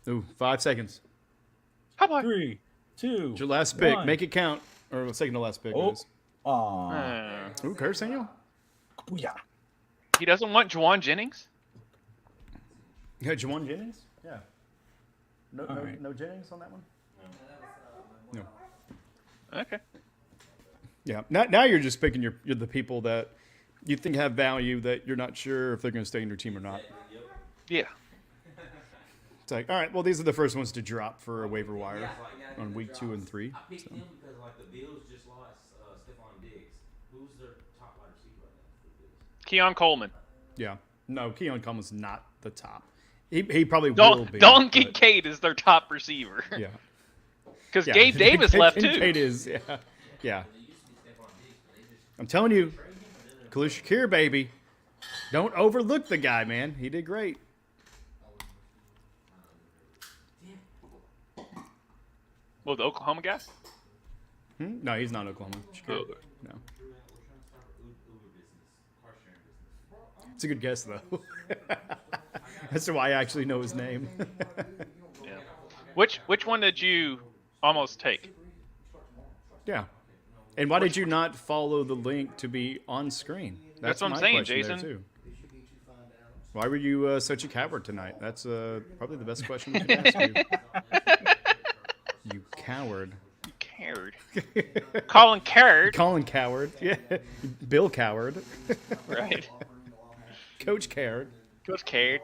Ooh, 5 seconds. How about? 3, 2. It's your last pick. 1. Make it count. Or second to last pick. it Oh. is. Aw. Ooh, Kurt Samuel. Yeah. He doesn't want Juwan Jennings. Yeah, Juwan Jennings. Yeah. No, All right. no Jennings on that one. No. Okay. Yeah. Now you're just picking you're the people that you think have value that you're not sure if they're going to stay in your team or not. Yeah. It's like, all right, well, these are the first ones to drop for a waiver wire on week 2 and 3. I picked So. him because like the Bills just lost Stephon Diggs. Who's their top wide receiver right now for the Bills? Keon Coleman. Yeah. No, Keon Coleman's not the top. He probably will Dalton be. Dalton but- Kincaid is their top receiver. Yeah. Because Yeah. Gabe Davis left too. Kincaid is, yeah. Yeah. I'm telling you, Khalil Shakir, baby. Don't overlook the guy, man. He did great. Well, the Oklahoma guy. No, he's not Oklahoma. Shakir. Oh. No. We're trying to start an Uber business, car sharing business. It's a good guess, though. That's why I actually know his name. Yeah. Which one did you almost take? Yeah. And why did you not follow the link to be on screen? That's what I'm my saying, question there, Jason. too. Why were you such a coward tonight? That's probably the best question we can ask you. You coward. You cared. Colin cared. Colin Coward. Yeah. Bill Coward. Right. Coach Coward. Coach cared.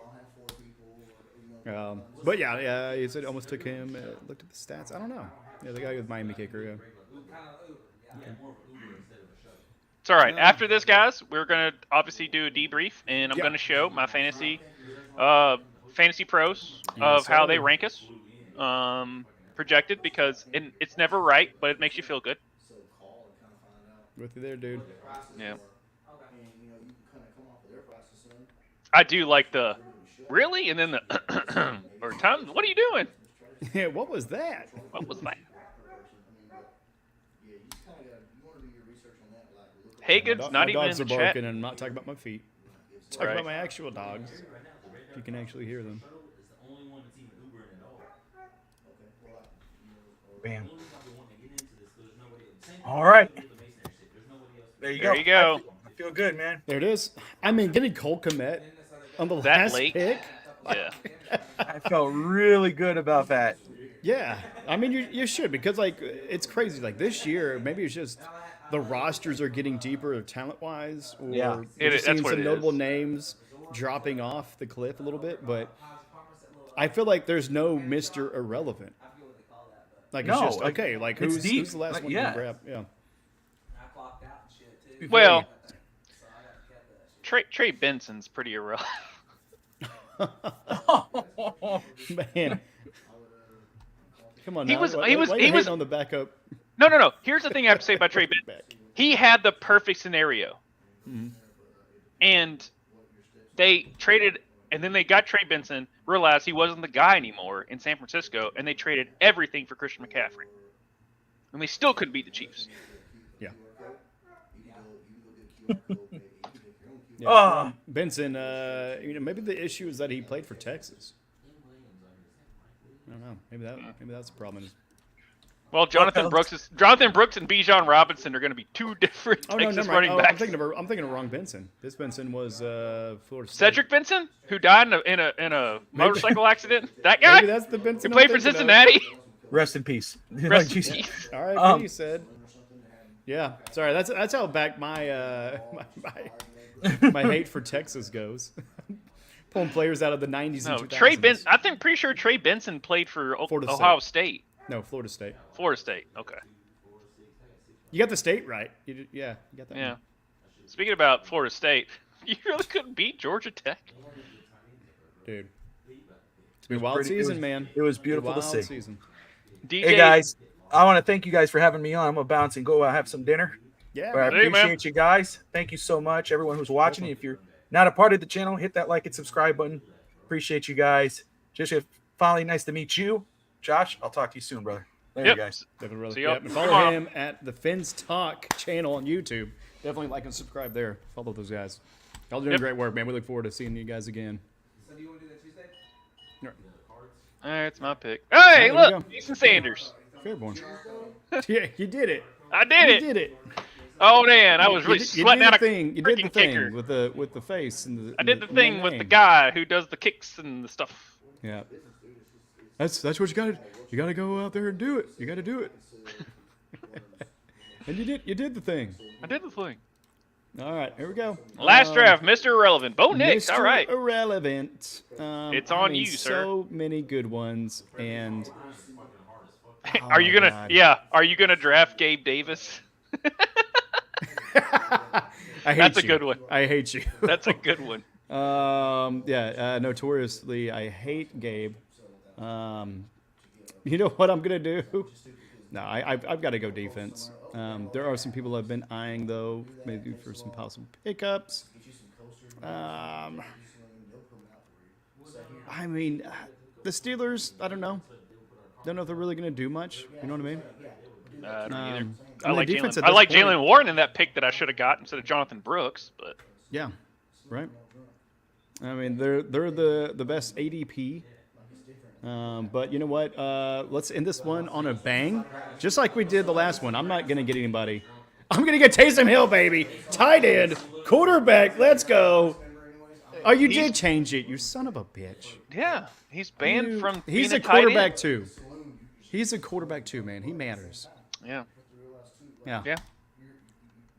But yeah, he said almost took him. Looked at the stats. I don't know. Yeah, the guy with Miami kicker. Yeah. It's all right. After this, guys, we're gonna obviously do a debrief, and I'm Yeah. gonna show my fantasy pros of Yes, how sir. they rank us, projected, because it's never right, but it makes you feel good. With you there, dude. Yeah. And, you know, you can kind of come off of their prices soon. I do like the really, and then the or Tom. What are you doing? Yeah, what was that? What was that? Yeah, you just kind of got, you want to do your research on that, like, look at Hagen's My not even in dogs the are chat. barking, and I'm not talking about my feet. Talking Right. about my actual dogs. If you can actually hear them. It's the only one that's even Ubering at all. Bam. The only reason I've been wanting to get into this, there's nobody else. Same thing All right. with the masonry shit. There's nobody else. There you There go. you go. I feel good, man. There it is. I mean, getting Cole Kmet on the That last late? pick. Yeah. I felt really good about that. Yeah, I mean you should, because like it's crazy. Like this year, maybe it's just the rosters are getting deeper talent wise, or Yeah. you're It- just that's seeing what some it notable is. names dropping off the cliff a little bit. But I feel like there's no Mr. Irrelevant. Like it's No, just like, okay. Like it's who's deep. the last Like, one yeah. to grab? Yeah. I clocked out and shit too. Well, So I got to get that shit. Trey Benson's pretty irrelevant. Man. Come on He now. was- Why- he was- why he you was- hating on the backup. No. Here's the thing I have to say about Trey Benson. Back. He had the perfect scenario. And they traded, and then they got Trey Benson, realized he wasn't the guy anymore in San Francisco, and they traded everything for Christian McCaffrey. And they still couldn't beat the Chiefs. Yeah. Yeah. Ah. Benson, maybe the issue is that he played for Texas. I don't know. Maybe that's the problem. Well, Jonathan Brooks and Bijan Robinson are going to be two different Oh no, Texas never running mind. backs. I'm thinking of wrong Benson. This Benson was Florida State. Cedric Benson, who died in a motorcycle accident. That guy Maybe that's the Benson. who played I'm for thinking of. Cincinnati. Rest in peace. Rest Like, in Jesus. peace. All right, he Um, said. Yeah, sorry. That's how back my my hate for Texas goes. Pulling players out of the 90s No, and 2000s. I'm pretty sure Trey Benson played for Florida Ohio State. No, Florida State. Florida State. Okay. You got the state right. Yeah, you got that. Yeah. One. Speaking about Florida State, you really couldn't beat Georgia Tech. Dude. It's been a wild season, man. It was beautiful to Wild see. season. DJ, Hey guys, I want to thank you guys for having me on. I'm gonna bounce and go have some dinner. Yeah. But I Hey, man. appreciate you guys. Thank you so much, everyone who's watching. If you're not a part of the channel, hit that like and subscribe button. Appreciate you guys. Just finally nice to meet you, Josh. I'll talk to you soon, brother. Later, Yep. guys. Definitely really. See y'all Yep. And follow tomorrow. him at the Fins Talk channel on YouTube. Definitely like and subscribe there. Follow those guys. Y'all doing Yep. great work, man. We look forward to seeing you guys again. So do you want to do that Tuesday? All right, it's my pick. Hey, there we look, go. Jason Sanders. Fairborn. Yeah, you did it. I did You it. did it. Oh man, I was really you sweating did out the a thing. You did the freaking thing kicker. with the face and the. I did the and thing with the name. guy who does the kicks and the stuff. Yeah. That's what you got to. You got to go out there and do it. You got to do it. And you did the thing. I did the thing. All right, here we go. Last draft, Mr. Irrelevant. Bo Nix. Mr. All right. Irrelevant. It's I on mean, you, sir. So many good ones, and Are you my gonna? God. Yeah. Are you gonna draft Gabe Davis? I hate That's a you. good one. I hate you. That's a good one. Yeah. Notoriously, I hate Gabe. You know what I'm gonna do? No, I've got to go defense. There are some people I've been eyeing though, maybe for some possible pickups. I mean, the Steelers. I don't know. Don't know if they're really gonna do much. You know what I mean? I don't either. Um, I mean, like the defense Jalen. at I this like point- Jalen Warren in that pick that I should have got instead of Jonathan Brooks. But Yeah, right. I mean, they're the best ADP. But you know what? Let's end this one on a bang, just like we did the last one. I'm not gonna get anybody. I'm gonna get Taysom Hill, baby. Tight end, quarterback. Let's go. Oh, you did change it, you son of a bitch. yeah, he's banned You- from. He's being a tight end. quarterback too. He's a quarterback too, man. He matters. Yeah. Yeah. Yeah.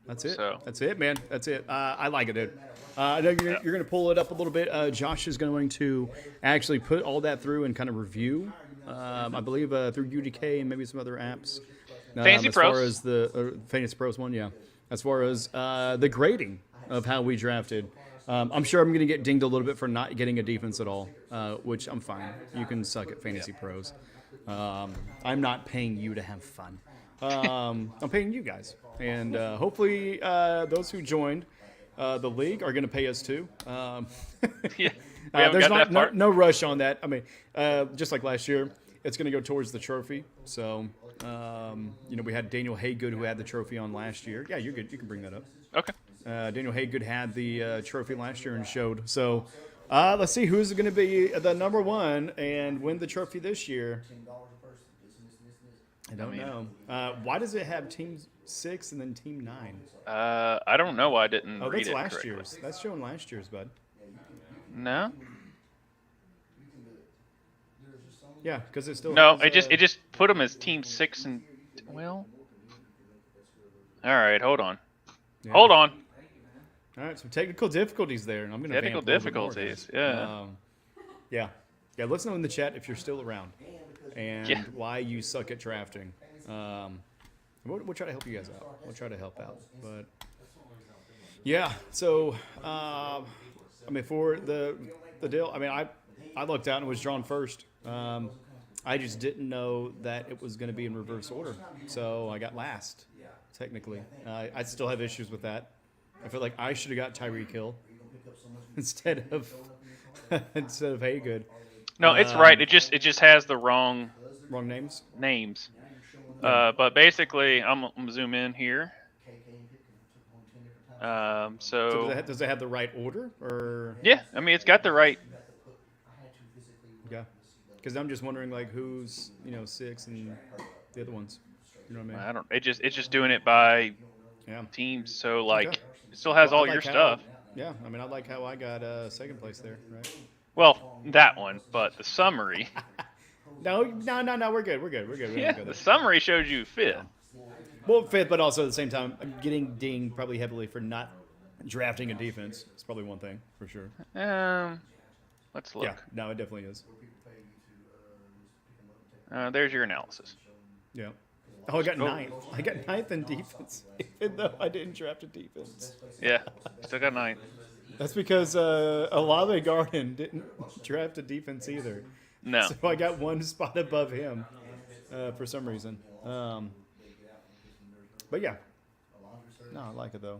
That's it. So- That's it, man. That's it. I like it, dude. I know you're going to pull it up a little bit. Josh is going to actually put all that through and kind of review. I believe through UDK and maybe some other apps. Fantasy as far Pros. as the Fantasy Pros one, yeah. As far as the grading of how we drafted, I'm sure I'm going to get dinged a little bit for not getting a defense at all, which I'm fine. You can suck at Fantasy Pros. I'm not paying you to have fun. I'm paying you guys. And hopefully those who joined the league are going to pay us too. Yeah. We haven't There's got that part. no rush on that. I mean, just like last year, it's going to go towards the trophy. So, we had Daniel Haygood who had the trophy on last year. Yeah, you're good. You can bring that up. Okay. Daniel Haygood had the trophy last year and showed. So, let's see who's going to be the number one and win the trophy this year. I don't know. Why does it have Team 6 and then Team 9? I don't know why I didn't Oh, read that's it last correctly. year's. That's showing last year's, bud. No. Yeah, because it still No, has, it just put them as Team 6 and well. All right, hold on. yeah. Hold on. All right, some technical difficulties there, and I'm going to Technical difficulties. Yeah. Yeah. Let us know in the chat if you're still around, and Yeah. why you suck at drafting. We'll try to help you guys out. We'll try to help out, but yeah. So, I mean, for the deal, I mean, I looked out and was drawn first. I just didn't know that it was going to be in reverse order, so I got last. Technically, I still have issues with that. I feel like I should have got Tyreek Hill instead of Haygood. No, it's right. It just has the wrong Wrong names. names. But basically, I'm gonna zoom in here. So So does it have the right order, or yeah, I mean it's got the right. yeah? Because I'm just wondering like who's 6 and the other ones. You know what I mean? I don't. It's just doing it by Yeah. teams. So like, Okay. it still has Well, I all your like how- stuff. Yeah, I mean I like how I got second place there, right? Well, that one, but the summary. No, we're good. We don't Yeah, go the there. summary shows you fifth. Well, fifth, but also at the same time, I'm getting dinged probably heavily for not drafting a defense. It's probably one thing for sure. Let's look. Yeah, no, it definitely is. There's your analysis. Yeah. Oh, I got ninth. I got ninth in defense, even though I didn't draft a defense. Yeah, still got 9. That's because Olave Garden didn't draft a defense either. No. So I got one spot above him for some reason. But yeah. No, I like it though.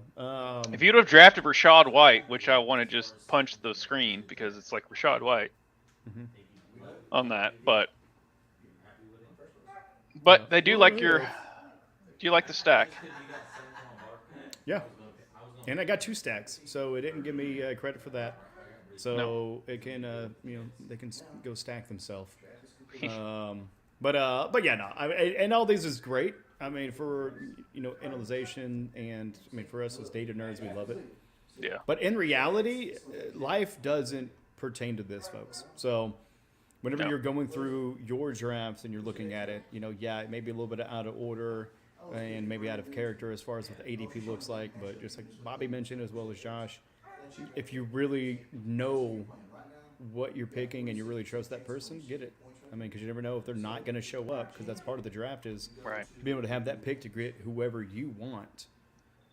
If you'd have drafted Rashad White, which I want to just punch the screen because it's like Rashad White on that, but they do like your. Do you like the stack? Yeah. And I got 2 stacks, so it didn't give me credit for that. So it can, they can go stack themselves. But yeah, no. And all these is great. I mean, for analyzation, and I mean for us as data nerds, we love it. Yeah. But in reality, life doesn't pertain to this, folks. So whenever you're going through your drafts and you're looking at it, yeah, it may be a little bit out of order and maybe out of character as far as what the ADP looks like. But just like Bobby mentioned, as well as Josh, if you really know what you're picking and you really trust that person, get it. I mean, because you never know if they're not going to show up, because that's part of the draft is being able to have that pick to get whoever you want,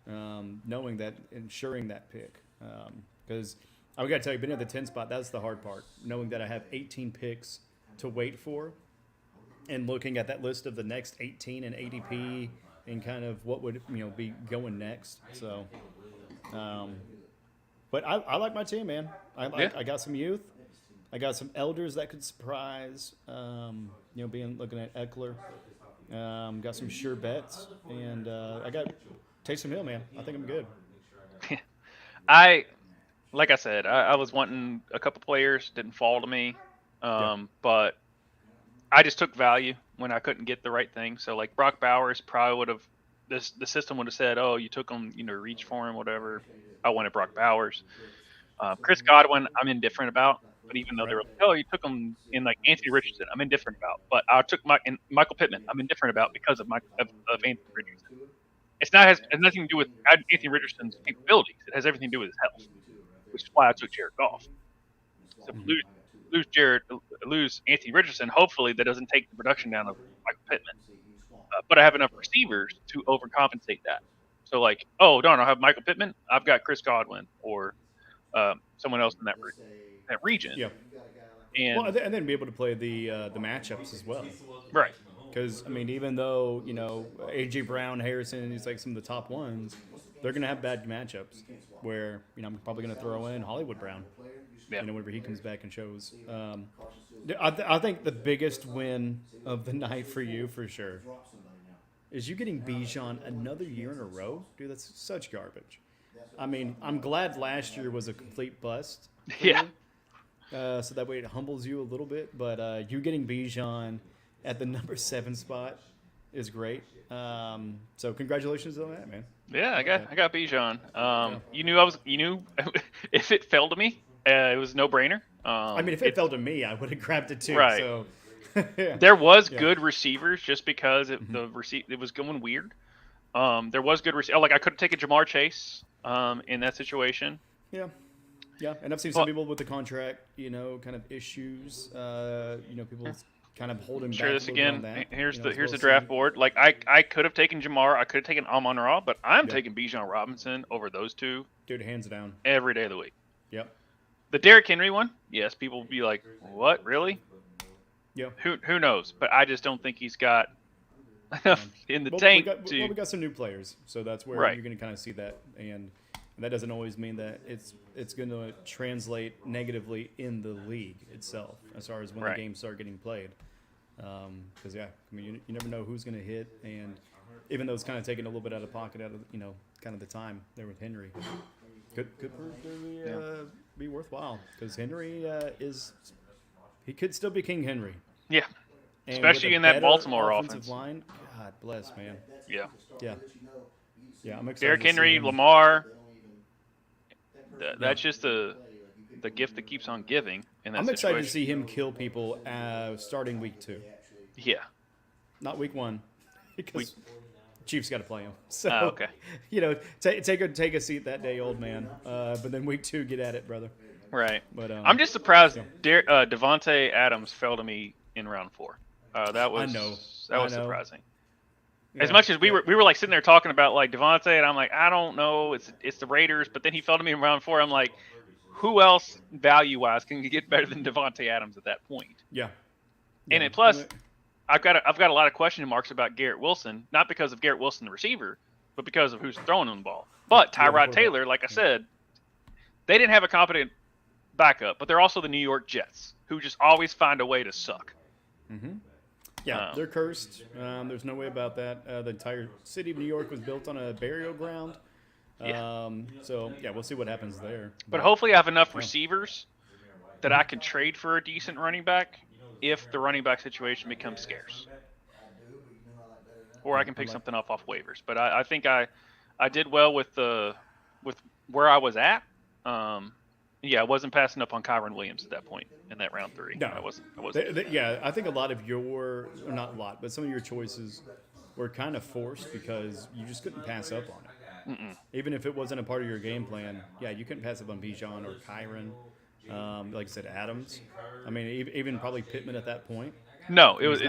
knowing that, ensuring that pick. Because I got to tell you, being at the 10 spot, that's the hard part, knowing that I have 18 picks to wait for and looking at that list of the next 18 in ADP and kind of what would be going next. So, but I like my team, man. I got some youth. I got some elders that could surprise. Looking at Eckler. Got some sure bets, and I got Taysom Hill, man. I think I'm good. Like I said, I was wanting a couple players, didn't fall to me, but I just took value when I couldn't get the right thing. So like Brock Bowers probably would have. The system would have said, "Oh, you took him, reach for him, whatever." I wanted Brock Bowers. Chris Godwin, I'm indifferent about. But even though they were like, "Oh, you took him in like Anthony Richardson," I'm indifferent about. But I took Michael Pittman. I'm indifferent about because of Anthony Richardson. It's has nothing to do with Anthony Richardson's capabilities. It has everything to do with his health, which is why I took Jared Goff. So lose Anthony Richardson. Hopefully, that doesn't take the production down of Michael Pittman. But I have enough receivers to overcompensate that. So like, oh, don't I have Michael Pittman? I've got Chris Godwin or someone else in that region. Yeah. And and then be able to play the matchups as well. Right. Because I mean, even though AJ Brown, Harrison, he's like some of the top ones, they're gonna have bad matchups. Where I'm probably gonna throw in Hollywood Brown. Yeah. Whenever he comes back and shows. I think the biggest win of the night for you, for sure, is you getting Bijan another year in a row. Dude, that's such garbage. I mean, I'm glad last year was a complete bust. Yeah. So that way it humbles you a little bit. But you getting Bijan at the number 7 spot is great. So congratulations on that, man. Yeah, I got Bijan. You knew if it fell to me, it was no brainer. I mean, if it fell to me, I would have grabbed it too. Right. So yeah. There was good receivers just because it was going weird. There was good receivers. Like I could have taken Jamar Chase in that situation. Yeah. Yeah, and I've seen some people with the contract, kind of issues. People kind of holding back. Share this again. Here's the draft draft board. Like I could have taken Jamar, I could have taken Amon-Ra, but I'm taking Bijan Robinson over those two. Dude, hands down. Every day of the week. Yep. The Derrick Henry one, yes, people will be like, "What, really?" Yeah. Who knows? But I just don't think he's got enough in the tank we got some new players, so that's where you're going to kind of see that, and that doesn't always mean that it's going to translate negatively in the league itself as far as when the games start getting played. Because I mean, you never know who's going to hit, and even though it's kind of taking a little bit out of pocket out of kind of the time there with Henry, could be worthwhile because Henry he could still be King Henry. Yeah. And especially in that Baltimore offense. Line, God bless, man. Yeah. Yeah. Yeah, I'm excited. Derrick to see Henry, him. Lamar. That's just the gift that keeps on giving. In that I'm excited to situation. see him kill people starting week 2. Yeah. Not week 1, because Chiefs got to play him. So okay. Take a seat that day, old man. But then week 2, get at it, brother. Right. But I'm just surprised Devontae Adams fell to me in round 4. That was surprising. As much as we were like sitting there talking about like Devontae, and I'm like, I don't know, it's the Raiders. But then he fell to me in round 4. I'm like, who else value wise can get better than Devontae Adams at that point? Yeah. And then plus, I've got a lot of question marks about Garrett Wilson, not because of Garrett Wilson the receiver, but because of who's throwing him the ball. But Tyrod Taylor, like I said, they didn't have a competent backup, but they're also the New York Jets, who just always find a way to suck. Mm-hmm. Yeah, they're cursed. There's no way about that. The entire city of New York was built on a burial ground. So, yeah, we'll see what happens there. But hopefully I have enough receivers that I can trade for a decent running back if the running back situation becomes scarce. Or I can pick something off waivers. But I think I did well with where I was at. I wasn't passing up on Kyron Williams at that point in that round 3. No, I wasn't. I think a lot of not a lot, but some of your choices were kind of forced because you just couldn't pass up on it. Mm-mm. Even if it wasn't a part of your game plan, you couldn't pass up on Bijan or Kyron. Like I said, Adams. I mean, even probably Pittman at that point. No, it was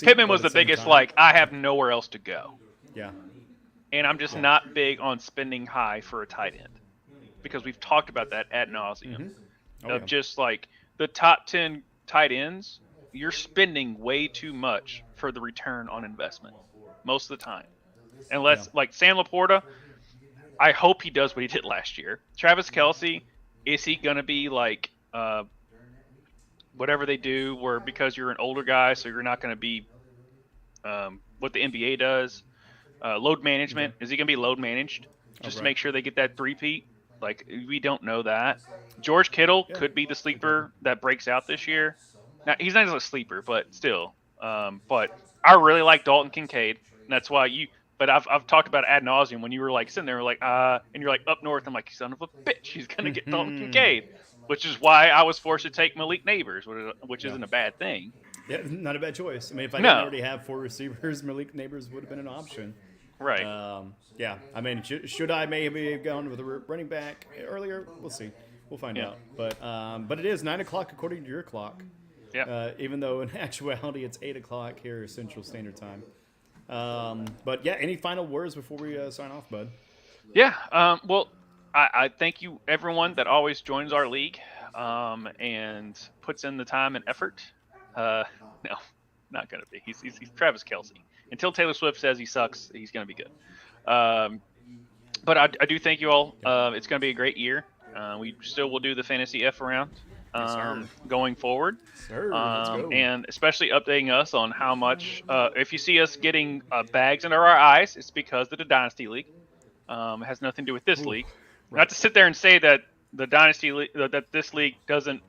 Pittman was the biggest. Time. Like, I have nowhere else to go. Yeah. And I'm just not big on spending high for a tight end because we've talked about that ad nauseum. Mm-hmm. Just like the top 10 tight ends, you're spending way too much for the return on investment most of the time. Unless, like Sam Laporta, I hope he does what he did last year. Travis Kelce, is he going to be like whatever they do where because you're an older guy, so you're not going to be what the NBA does? Load management. Is he going to be load managed just to make sure they get that three-peat? Like, we don't know that. George Kittle could be the sleeper that breaks out this year. Now, he's not a sleeper, but still. But I really like Dalton Kincaid. And that's why but I've talked about ad nauseum when you were like sitting there like, and you're like up north. I'm like, son of a bitch, he's going to get Dalton Kincaid, which is why I was forced to take Malik Neighbors, which isn't a bad thing. Yeah, not a bad choice. I mean, if I didn't already have 4 receivers, Malik Neighbors would have been an option. Right. I mean, should I maybe have gone with a running back earlier? We'll see. We'll find out. But it is 9 o'clock according to your clock. Yeah. Even though in actuality it's 8 o'clock here Central Standard Time. But yeah, any final words before we sign off, bud? Yeah. Well, I thank you everyone that always joins our league and puts in the time and effort. No, not gonna be. He's Travis Kelce. Until Taylor Swift says he sucks, he's going to be good. But I do thank you all. It's going to be a great year. We still will do the Fantasy F around going forward. Sir, let's go. And especially updating us on how much, if you see us getting bags under our eyes, it's because of the Dynasty League. It has nothing to do with this league. Right. Not to sit there and say that the Dynasty League, that this league isn't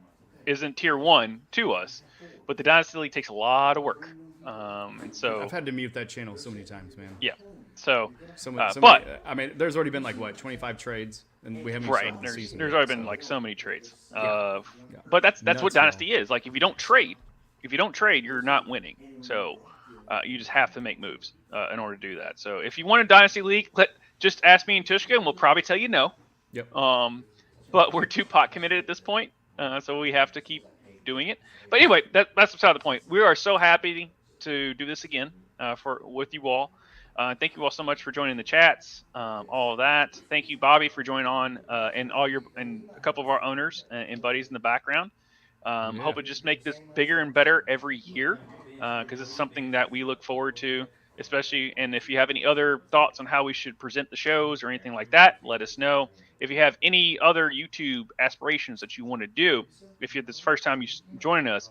tier 1 to us, but the Dynasty League takes a lot of work. And so I've had to mute that channel so many times, man. Yeah. So, but I mean, there's already been like 25 trades, and we haven't started the season. There's already been like so many trades. But that's what Dynasty is. Like if you don't trade, you're not winning. So you just have to make moves in order to do that. So if you want a Dynasty League, just ask me and Tvshka, and we'll probably tell you no. Yep. But we're too pot committed at this point, so we have to keep doing it. But anyway, that's beside the point. We are so happy to do this again with you all. Thank you all so much for joining the chats, all of that. Thank you, Bobby, for joining on, and a couple of our owners and buddies in the background. Hope it just make this bigger and better every year, because it's something that we look forward to, especially. And if you have any other thoughts on how we should present the shows or anything like that, let us know. If you have any other YouTube aspirations that you want to do, if you're this first time you joining us,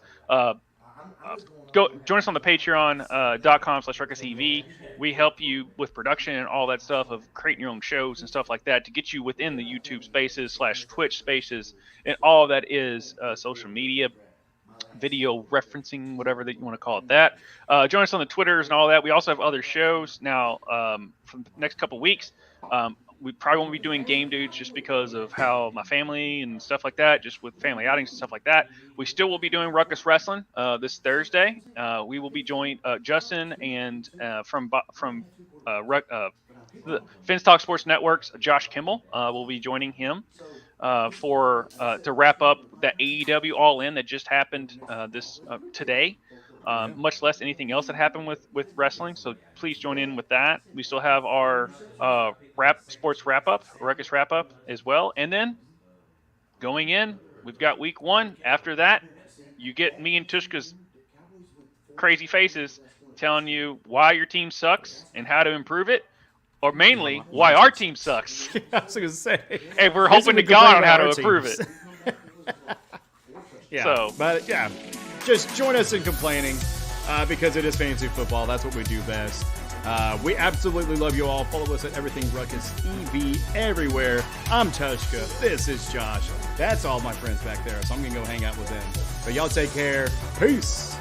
go join us on the patreon.com/RuckusEV. We help you with production and all that stuff of creating your own shows and stuff like that to get you within the YouTube spaces /Twitch spaces and all that is social media, video referencing, whatever that you want to call it that. Join us on the Twitters and all that. We also have other shows now from the next couple weeks. We probably won't be doing Game Dudes just because of how my family and stuff like that, just with family outings and stuff like that. We still will be doing Ruckus Wrestling this Thursday. We will be joined Justin and from the Fins Talk Sports Network's Josh Kimmel will be joining him to wrap up that AEW All In that just happened today. much less anything else that happened with wrestling. So please join in with that. We still have our sports wrap up, Ruckus wrap up as well. And then going in, we've got week 1. After that, you get me and Tvshka's crazy faces telling you why your team sucks and how to improve it, or mainly why our team sucks. I was going to say. And we're hoping to God on how to improve it. Yeah, So- but yeah, just join us in complaining because it is fantasy football. That's what we do best. We absolutely love you all. Follow us at Everything Ruckus EV everywhere. I'm Tvshka. This is Josh. That's all my friends back there, so I'm going to go hang out with them. But y'all take care. Peace.